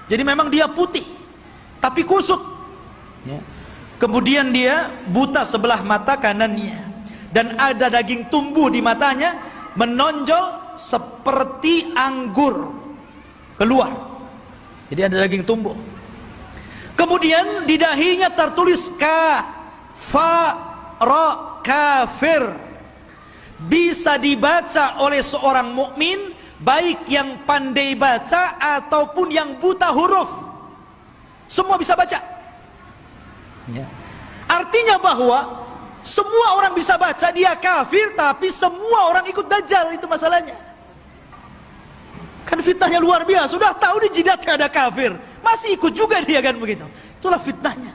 Jadi memang dia putih, tapi kusut. Ya. Kemudian dia buta sebelah mata kanannya, dan ada daging tumbuh di matanya, menonjol seperti anggur keluar. Jadi ada daging tumbuh. Kemudian di dahinya tertulis kafir. Bisa dibaca oleh seorang mukmin, baik yang pandai baca ataupun yang buta huruf, semua bisa baca. Ya. Artinya bahwa semua orang bisa baca, dia kafir, tapi semua orang ikut Dajjal, itu masalahnya. Kan fitnahnya luar biasa. Sudah tahu di jidatnya ada kafir, masih ikut juga dia kan begitu. Itulah fitnahnya.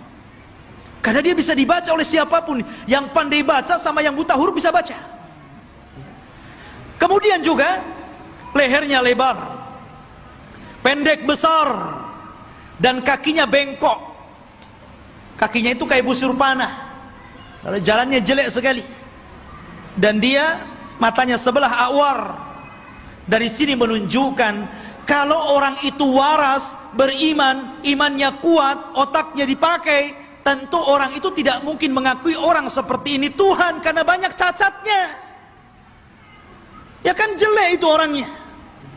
Karena dia bisa dibaca oleh siapapun, yang pandai baca sama yang buta huruf bisa baca. Kemudian juga lehernya lebar, pendek besar, dan kakinya bengkok. Kakinya itu kayak busur panah, jalannya jelek sekali. Dan dia matanya sebelah awar. Dari sini menunjukkan kalau orang itu waras, beriman, imannya kuat, otaknya dipakai, tentu orang itu tidak mungkin mengakui orang seperti ini Tuhan, karena banyak cacatnya. Ya kan jelek itu orangnya,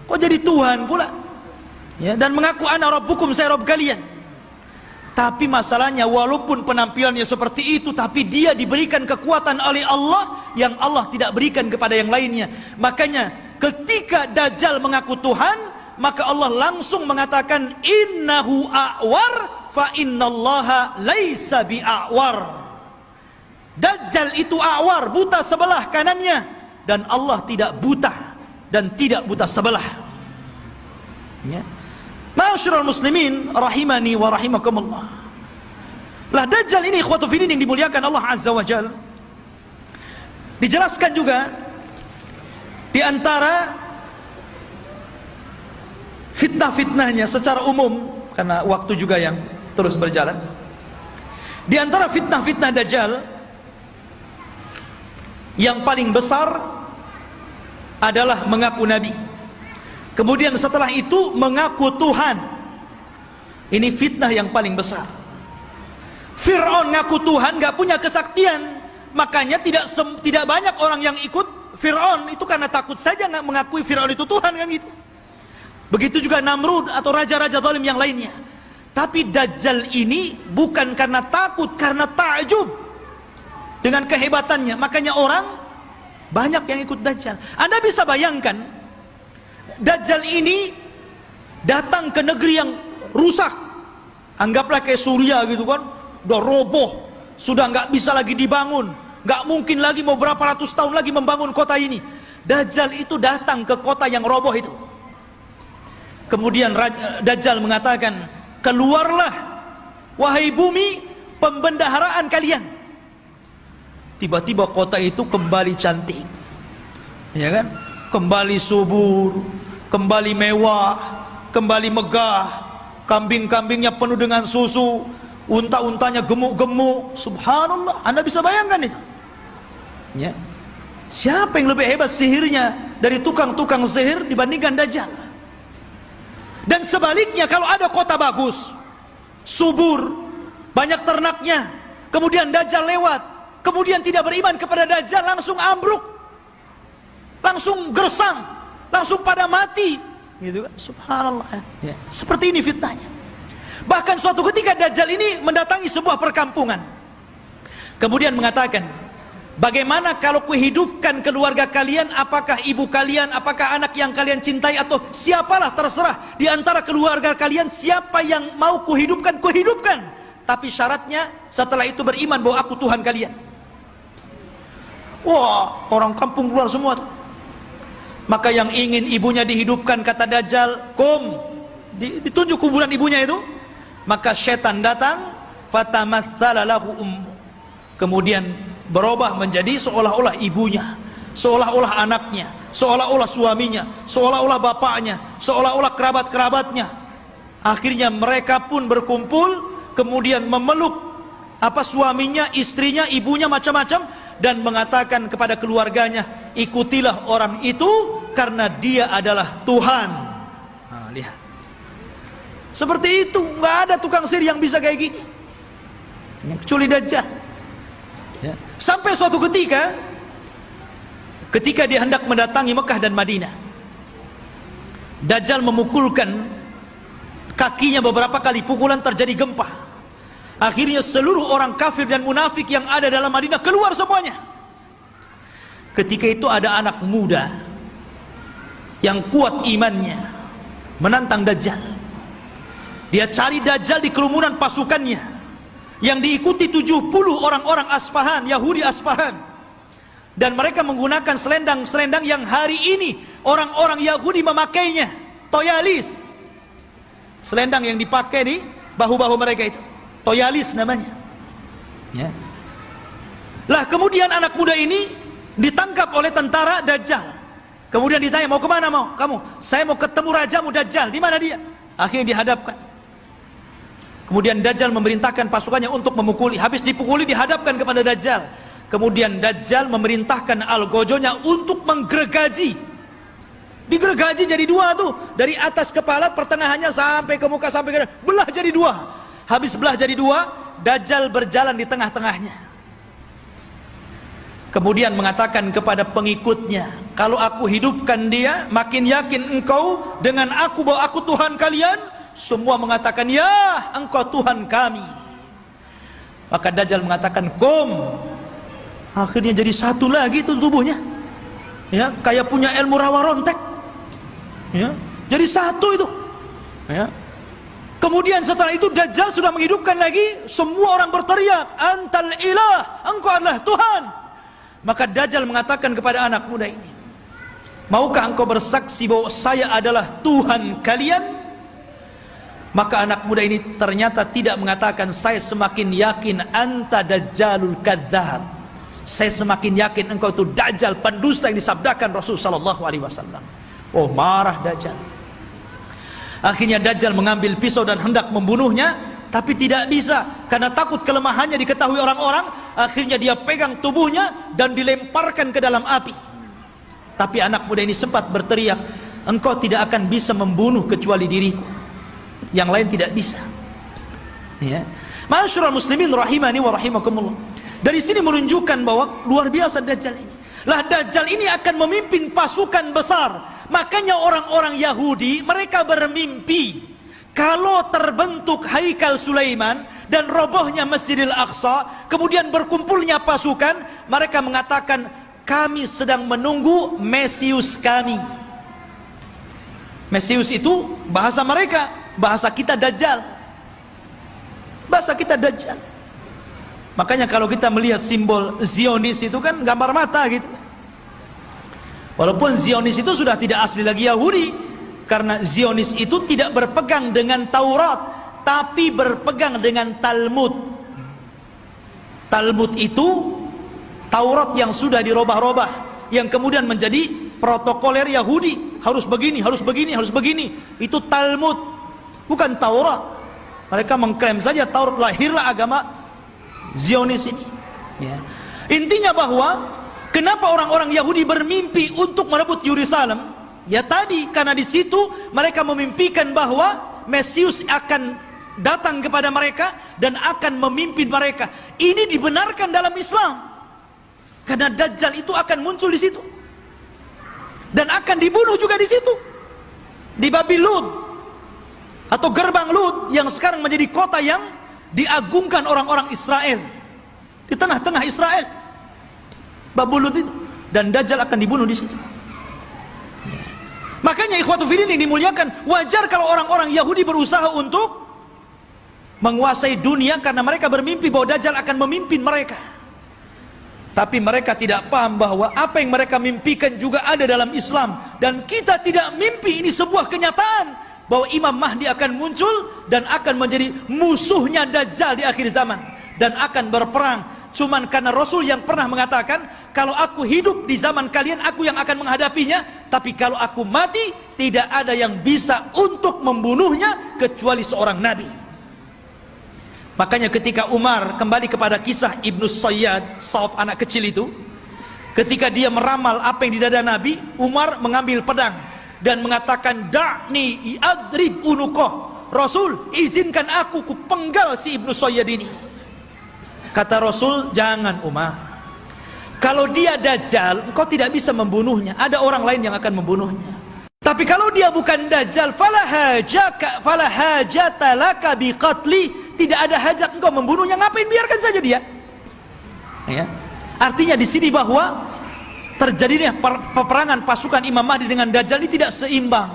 kok jadi Tuhan pula? Ya, dan mengaku ana rabbukum, saya Rabb kalian. Tapi masalahnya walaupun penampilannya seperti itu, tapi dia diberikan kekuatan oleh Allah yang Allah tidak berikan kepada yang lainnya. Makanya ketika Dajjal mengaku Tuhan, maka Allah langsung mengatakan innahu a'war fa innallaha laisa bi'a'war. Dajjal itu a'war, buta sebelah kanannya, dan Allah tidak buta dan tidak buta sebelah. Ya. Ma'asyiral muslimin rahimani wa rahimakumullah. Lah Dajjal ini ikhwatu fillah yang dimuliakan Allah Azza wa Jalla, dijelaskan juga di antara fitnah-fitnahnya secara umum, karena waktu juga yang terus berjalan. Di antara fitnah-fitnah Dajjal yang paling besar adalah mengaku nabi. Kemudian setelah itu mengaku Tuhan. Ini fitnah yang paling besar. Fir'aun ngaku Tuhan, gak punya kesaktian, makanya tidak banyak orang yang ikut Fir'aun itu karena takut saja nggak mengakui Fir'aun itu Tuhan kan gitu. Begitu juga Namrud atau raja-raja zalim yang lainnya. Tapi Dajjal ini bukan karena takut, karena takjub dengan kehebatannya, makanya orang banyak yang ikut Dajjal. Anda bisa bayangkan Dajjal ini datang ke negeri yang rusak, anggaplah kayak Suriah gitu kan, udah roboh, sudah nggak bisa lagi dibangun, nggak mungkin lagi mau berapa ratus tahun lagi membangun kota ini. Dajjal itu datang ke kota yang roboh itu. Kemudian Dajjal mengatakan, keluarlah wahai bumi pembendaharaan kalian. Tiba-tiba kota itu kembali cantik, ya kan? Kembali subur, kembali mewah, kembali megah. Kambing-kambingnya penuh dengan susu, unta-untanya gemuk-gemuk. Subhanallah, Anda bisa bayangkan itu? Ya. Siapa yang lebih hebat sihirnya dari tukang-tukang sihir dibandingkan Dajjal? Dan sebaliknya, kalau ada kota bagus, subur, banyak ternaknya, kemudian Dajjal lewat, kemudian tidak beriman kepada Dajjal, langsung ambruk, langsung gersang, langsung pada mati, gitu kan? Subhanallah. Ya. Seperti ini fitnahnya. Bahkan suatu ketika Dajjal ini mendatangi sebuah perkampungan, kemudian mengatakan, bagaimana kalau kuhidupkan keluarga kalian, apakah ibu kalian, apakah anak yang kalian cintai, atau siapalah terserah di antara keluarga kalian, siapa yang mau kuhidupkan, kuhidupkan. Tapi syaratnya setelah itu beriman bahwa aku Tuhan kalian. Wah, orang kampung keluar semua tuh. Maka yang ingin ibunya dihidupkan, kata Dajjal, ditunjuk kuburan ibunya itu. Maka setan datang, fatamatsala lahu ummu. Kemudian berubah menjadi seolah-olah ibunya, seolah-olah anaknya, seolah-olah suaminya, seolah-olah bapaknya, seolah-olah kerabat-kerabatnya. Akhirnya mereka pun berkumpul, kemudian memeluk suaminya, istrinya, ibunya, macam-macam, dan mengatakan kepada keluarganya, ikutilah orang itu karena dia adalah Tuhan. Nah, lihat, seperti itu. Nggak ada tukang sihir yang bisa kayak gini, kecuali Dajjal. Ya. Sampai suatu ketika dia hendak mendatangi Mekah dan Madinah, Dajjal memukulkan kakinya beberapa kali, pukulan terjadi gempa. Akhirnya seluruh orang kafir dan munafik yang ada dalam Madinah keluar semuanya. Ketika itu ada anak muda yang kuat imannya menantang Dajjal. Dia cari Dajjal di kerumunan pasukannya yang diikuti 70 orang-orang Asfahan, Yahudi Asfahan. Dan mereka menggunakan selendang-selendang yang hari ini orang-orang Yahudi memakainya, toyalis. Selendang yang dipakai di bahu-bahu mereka itu, toyalis namanya. Ya. Lah kemudian anak muda ini ditangkap oleh tentara Dajjal. Kemudian ditanya, mau kemana mau kamu? Saya mau ketemu rajamu Dajjal. Di mana dia? Akhirnya dihadapkan. Kemudian Dajjal memerintahkan pasukannya untuk memukuli. Habis dipukuli dihadapkan kepada Dajjal. Kemudian Dajjal memerintahkan algojonya untuk menggergaji. Digergaji jadi dua tuh, dari atas kepala pertengahannya sampai ke muka, sampai ke belah jadi dua. Habis belah jadi dua, Dajjal berjalan di tengah-tengahnya. Kemudian mengatakan kepada pengikutnya, kalau aku hidupkan dia, makin yakin engkau dengan aku bahwa aku Tuhan kalian. Semua mengatakan, ya engkau Tuhan kami. Maka Dajjal mengatakan, kum. Akhirnya jadi satu lagi itu tubuhnya, ya, kayak punya ilmu rawa rontek, ya, jadi satu itu, ya. Kemudian setelah itu Dajjal sudah menghidupkan lagi. Semua orang berteriak, antal ilah, engkau adalah Tuhan. Maka Dajjal mengatakan kepada anak muda ini, maukah engkau bersaksi bahwa saya adalah Tuhan kalian? Maka anak muda ini ternyata tidak mengatakan, saya semakin yakin anta Dajjalul kadzdzab. Saya semakin yakin engkau itu Dajjal, pendusta yang disabdakan Rasul sallallahu alaihi wasallam. Oh, marah Dajjal. Akhirnya Dajjal mengambil pisau dan hendak membunuhnya, tapi tidak bisa karena takut kelemahannya diketahui orang-orang. Akhirnya dia pegang tubuhnya dan dilemparkan ke dalam api. Tapi anak muda ini sempat berteriak, engkau tidak akan bisa membunuh kecuali diriku, yang lain tidak bisa. Ya. Ma'asyiral muslimin rahimani wa rahimakumullah. Dari sini menunjukkan bahwa luar biasa Dajjal ini. Lah Dajjal ini akan memimpin pasukan besar. Makanya orang-orang Yahudi mereka bermimpi kalau terbentuk Haikal Sulaiman dan robohnya Masjidil Aqsa, kemudian berkumpulnya pasukan, mereka mengatakan, kami sedang menunggu Mesius kami. Mesius itu bahasa mereka, bahasa kita Dajjal. Bahasa kita Dajjal. Makanya kalau kita melihat simbol Zionis itu kan gambar mata gitu. Walaupun Zionis itu sudah tidak asli lagi Yahudi, karena Zionis itu tidak berpegang dengan Taurat, tapi berpegang dengan Talmud. Talmud itu Taurat yang sudah dirobah-robah, yang kemudian menjadi protokoler Yahudi, harus begini, harus begini, harus begini. Itu Talmud, bukan Taurat. Mereka mengklaim saja Taurat, lahirlah agama Zionis ini. Ya. Intinya bahwa kenapa orang-orang Yahudi bermimpi untuk merebut Yerusalem? Ya tadi, karena di situ mereka memimpikan bahwa Mesius akan datang kepada mereka dan akan memimpin mereka. Ini dibenarkan dalam Islam, karena Dajjal itu akan muncul di situ dan akan akan dibunuh juga di situ, di Babil Lud atau gerbang Lud yang sekarang menjadi kota yang diagungkan orang-orang Israel, di tengah-tengah Israel, Babil Lud itu, dan Dajjal akan dibunuh di situ. Makanya ikhwatu fillah yang dimuliakan, wajar kalau orang-orang Yahudi berusaha untuk menguasai dunia karena mereka bermimpi bahwa Dajjal akan memimpin mereka. Tapi mereka tidak paham bahwa apa yang mereka mimpikan juga ada dalam Islam, dan kita tidak mimpi, ini sebuah kenyataan bahwa Imam Mahdi akan muncul dan akan menjadi musuhnya Dajjal di akhir zaman dan akan berperang. Cuman karena Rasul yang pernah mengatakan, kalau aku hidup di zaman kalian, aku yang akan menghadapinya, tapi kalau aku mati, tidak ada yang bisa untuk membunuhnya kecuali seorang nabi. Makanya ketika Umar kembali kepada kisah Ibnu Sayyad, Sauf anak kecil itu, ketika dia meramal apa yang di dada Nabi, Umar mengambil pedang dan mengatakan, da'ni adrib unuqah, Rasul izinkan aku penggal si Ibnu Sayyad ini. Kata Rasul, jangan Umar, kalau dia Dajjal engkau tidak bisa membunuhnya, ada orang lain yang akan membunuhnya. Tapi kalau dia bukan Dajjal, fala hajata laka biqatli, tidak ada hajat engkau membunuhnya, ngapain, biarkan saja dia. Ya. Artinya di sini bahwa terjadinya peperangan pasukan Imam Mahdi dengan Dajjal ini tidak seimbang.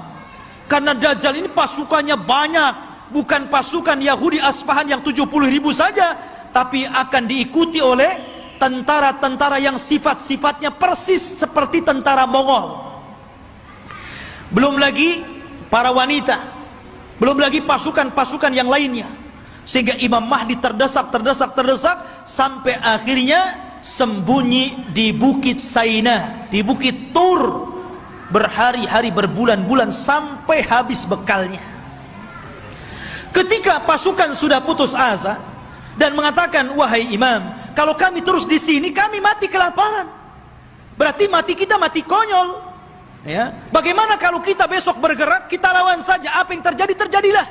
Karena Dajjal ini pasukannya banyak, bukan pasukan Yahudi Asfahan yang 70.000 saja, tapi akan diikuti oleh tentara-tentara yang sifat-sifatnya persis seperti tentara Mongol. Belum lagi para wanita, belum lagi pasukan-pasukan yang lainnya. Sehingga Imam Mahdi terdesak sampai akhirnya sembunyi di Bukit Saina, di Bukit Tur, berhari-hari, berbulan-bulan sampai habis bekalnya. Ketika pasukan sudah putus asa dan mengatakan, wahai imam, kalau kami terus di sini kami mati kelaparan, berarti mati kita mati konyol. Ya, bagaimana kalau kita besok bergerak, kita lawan saja, apa yang terjadi terjadilah.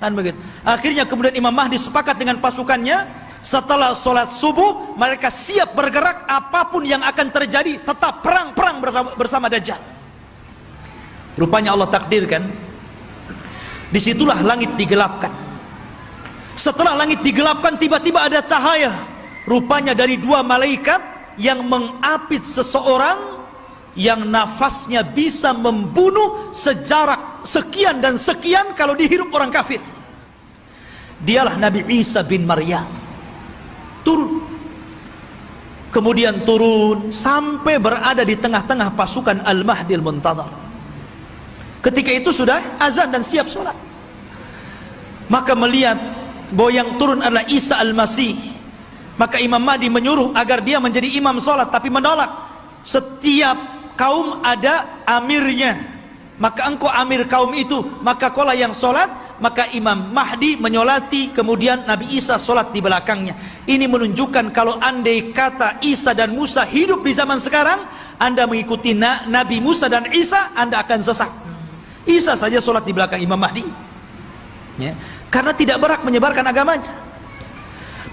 Kan begitu. Akhirnya kemudian Imam Mahdi sepakat dengan pasukannya, setelah sholat subuh mereka siap bergerak, apapun yang akan terjadi tetap perang bersama Dajjal. Rupanya Allah takdirkan, disitulah langit digelapkan. Setelah langit digelapkan, tiba-tiba ada cahaya, rupanya dari dua malaikat yang mengapit seseorang yang nafasnya bisa membunuh sejarak sekian dan sekian kalau dihirup orang kafir. Dialah Nabi Isa bin Maryam. Turun, kemudian turun sampai berada di tengah-tengah pasukan Al-Mahdi Al-Muntadhar. Ketika itu sudah azan dan siap sholat, maka melihat bahwa yang turun adalah Isa Al-Masih. Maka Imam Mahdi menyuruh agar dia menjadi imam sholat, tapi menolak. Setiap kaum ada amirnya, maka engkau amir kaum itu, maka kaulah yang sholat. Maka Imam Mahdi menyolati, kemudian Nabi Isa sholat di belakangnya. Ini menunjukkan kalau andai kata Isa dan Musa hidup di zaman sekarang, Anda mengikuti Nabi Musa dan Isa, Anda akan sesat. Isa saja sholat di belakang Imam Mahdi, ya, karena tidak berhak menyebarkan agamanya.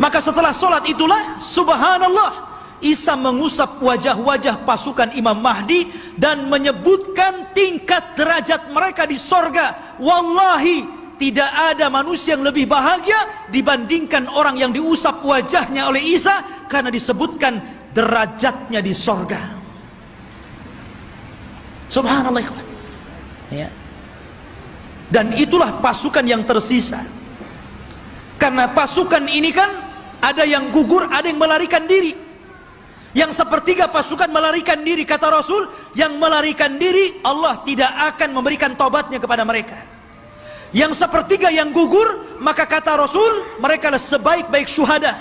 Maka setelah sholat itulah, subhanallah, Isa mengusap wajah-wajah pasukan Imam Mahdi dan menyebutkan tingkat derajat mereka di sorga. Wallahi, tidak ada manusia yang lebih bahagia dibandingkan orang yang diusap wajahnya oleh Isa, karena disebutkan derajatnya di sorga. Subhanallah, ikhwan. Ya. Dan itulah pasukan yang tersisa. Karena pasukan ini kan ada yang gugur, ada yang melarikan diri. Yang sepertiga pasukan melarikan diri, kata Rasul, yang melarikan diri Allah tidak akan memberikan taubatnya kepada mereka. Yang sepertiga yang gugur, maka kata Rasul, mereka adalah sebaik-baik syuhada.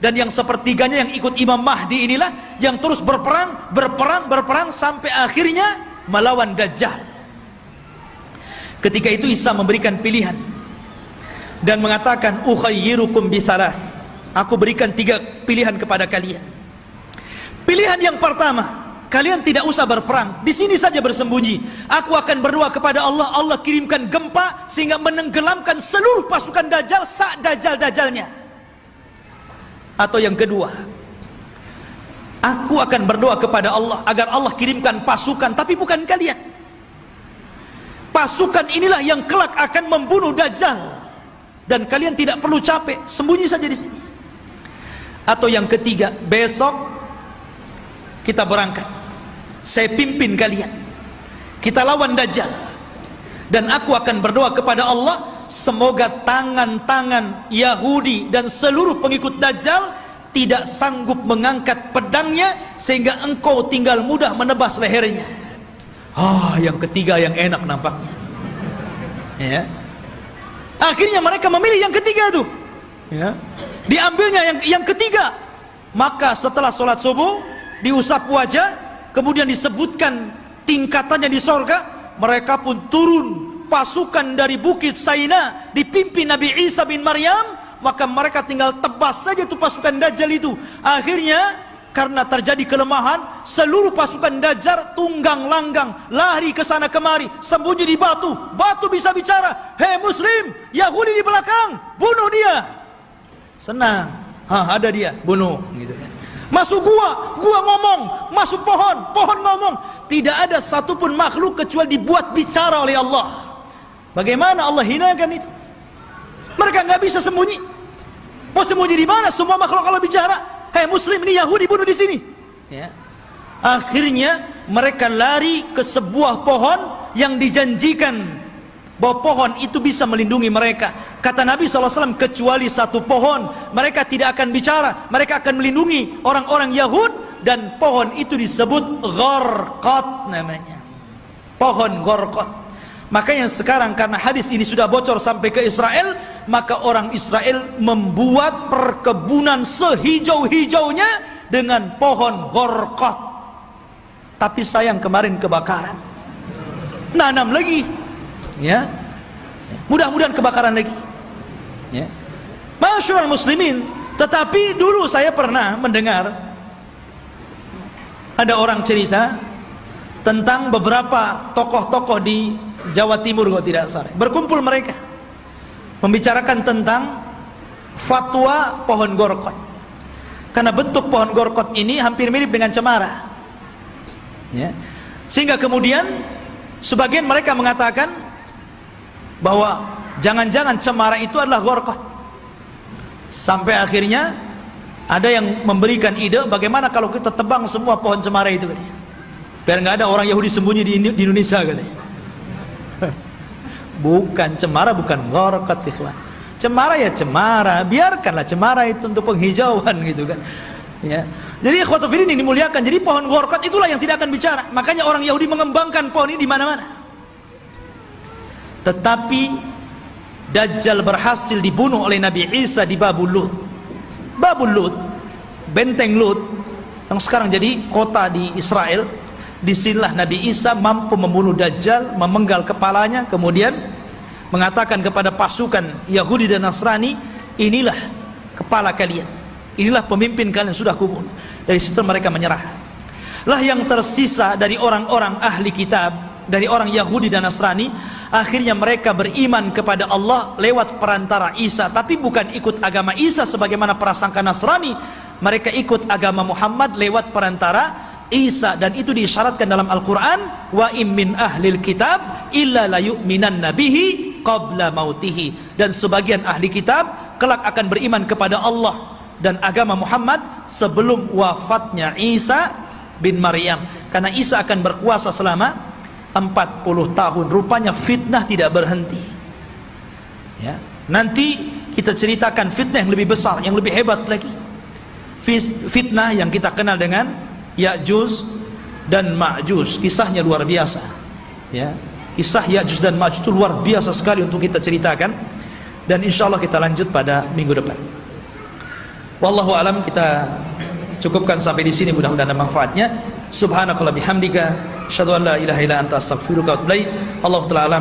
Dan yang sepertiganya yang ikut Imam Mahdi inilah yang terus berperang sampai akhirnya melawan Dajjal. Ketika itu Isa memberikan pilihan dan mengatakan, ukhayyirukum bisalas, aku berikan 3 pilihan kepada kalian. Pilihan yang pertama, kalian tidak usah berperang, di sini saja bersembunyi. Aku akan berdoa kepada Allah, Allah kirimkan gempa sehingga menenggelamkan seluruh pasukan Dajjal, sak Dajjal-Dajjalnya. Atau yang kedua, Aku akan berdoa kepada Allah agar Allah kirimkan pasukan, tapi bukan kalian. Pasukan inilah yang kelak akan membunuh Dajjal, dan kalian tidak perlu capek, sembunyi saja di sini. Atau yang ketiga, besok kita berangkat, saya pimpin kalian, kita lawan Dajjal, dan aku akan berdoa kepada Allah, semoga tangan-tangan Yahudi dan seluruh pengikut Dajjal tidak sanggup mengangkat pedangnya sehingga engkau tinggal mudah menebas lehernya. Yang ketiga yang enak nampaknya. Ya. Akhirnya mereka memilih yang ketiga tuh. Ya. Diambilnya yang ketiga. Maka setelah sholat subuh diusap wajah, kemudian disebutkan tingkatannya di sorga, mereka pun turun pasukan dari Bukit Saina dipimpin Nabi Isa bin Maryam. Maka mereka tinggal tebas saja tuh pasukan Dajjal itu. Akhirnya karena terjadi kelemahan, seluruh pasukan Dajjal tunggang langgang, lari ke sana kemari, sembunyi di batu. Batu bisa bicara, "Hei Muslim, Yahudi di belakang, bunuh dia." Senang, ada dia, bunuh. Gitu kan. Masuk gua ngomong, masuk pohon ngomong. Tidak ada satupun makhluk kecuali dibuat bicara oleh Allah. Bagaimana Allah hinakan itu? Mereka nggak bisa sembunyi. Mau sembunyi di mana? Semua makhluk kalau bicara, "Hei Muslim, ini Yahudi, bunuh di sini." Ya. Akhirnya mereka lari ke sebuah pohon yang dijanjikan bahwa pohon itu bisa melindungi mereka. Kata Nabi SAW, kecuali satu pohon, mereka tidak akan bicara, mereka akan melindungi orang-orang Yahud, dan pohon itu disebut Gharqad namanya. Pohon Gharqad. Makanya sekarang karena hadis ini sudah bocor sampai ke Israel, maka orang Israel membuat perkebunan sehijau-hijaunya dengan pohon Gharqad. Tapi sayang kemarin kebakaran. Nanam lagi. Ya. Mudah-mudahan kebakaran lagi. Ya. Masyaallah muslimin, tetapi dulu saya pernah mendengar ada orang cerita tentang beberapa tokoh-tokoh di Jawa Timur kalau tidak salah. Berkumpul mereka membicarakan tentang fatwa pohon Gharqad. Karena bentuk pohon Gharqad ini hampir mirip dengan cemara. Ya. Sehingga kemudian sebagian mereka mengatakan bahwa jangan-jangan cemara itu adalah Gharqad. Sampai akhirnya ada yang memberikan ide, bagaimana kalau kita tebang semua pohon cemara itu katanya. Biar nggak ada orang Yahudi sembunyi di Indonesia katanya. Bukan cemara, bukan Gharqad, ikhwan. Cemara ya cemara, biarkanlah cemara itu untuk penghijauan gitu kan. Ya. Jadi ikhwatu fillah yang dimuliakan, jadi pohon Gharqad itulah yang tidak akan bicara. Makanya orang Yahudi mengembangkan pohon ini di mana-mana. Tetapi Dajjal berhasil dibunuh oleh Nabi Isa di Babul Lut. Babul Lut, benteng Lut yang sekarang jadi kota di Israel. Disinilah Nabi Isa mampu membunuh Dajjal, memenggal kepalanya, kemudian mengatakan kepada pasukan Yahudi dan Nasrani, "Inilah kepala kalian, inilah pemimpin kalian, sudah kubunuh." Dari situ mereka menyerah. Lah yang tersisa dari orang-orang ahli kitab, dari orang Yahudi dan Nasrani, akhirnya mereka beriman kepada Allah lewat perantara Isa, tapi bukan ikut agama Isa sebagaimana prasangka Nasrani. Mereka ikut agama Muhammad lewat perantara Isa, dan itu diisyaratkan dalam Al-Quran, "Wa im min ahlil kitab illa la yu'minan nabihi qabla mautihi." Dan sebagian ahli kitab kelak akan beriman kepada Allah dan agama Muhammad sebelum wafatnya Isa bin Maryam, karena Isa akan berkuasa selama 40 tahun. Rupanya fitnah tidak berhenti. Ya. Nanti kita ceritakan fitnah yang lebih besar, yang lebih hebat lagi. Fitnah yang kita kenal dengan Ya'juj dan Ma'juj. Kisahnya luar biasa. Ya. Kisah Ya'juj dan Ma'juj itu luar biasa sekali untuk kita ceritakan, dan insya Allah kita lanjut pada minggu depan. Wallahu alam, kita cukupkan sampai di sini, mudah-mudahan ada manfaatnya. Subhanakallah bihamdika, asyhadu an la ilaha illa anta astaghfiruka wa atubu ilaik. Allahu ta'ala alam.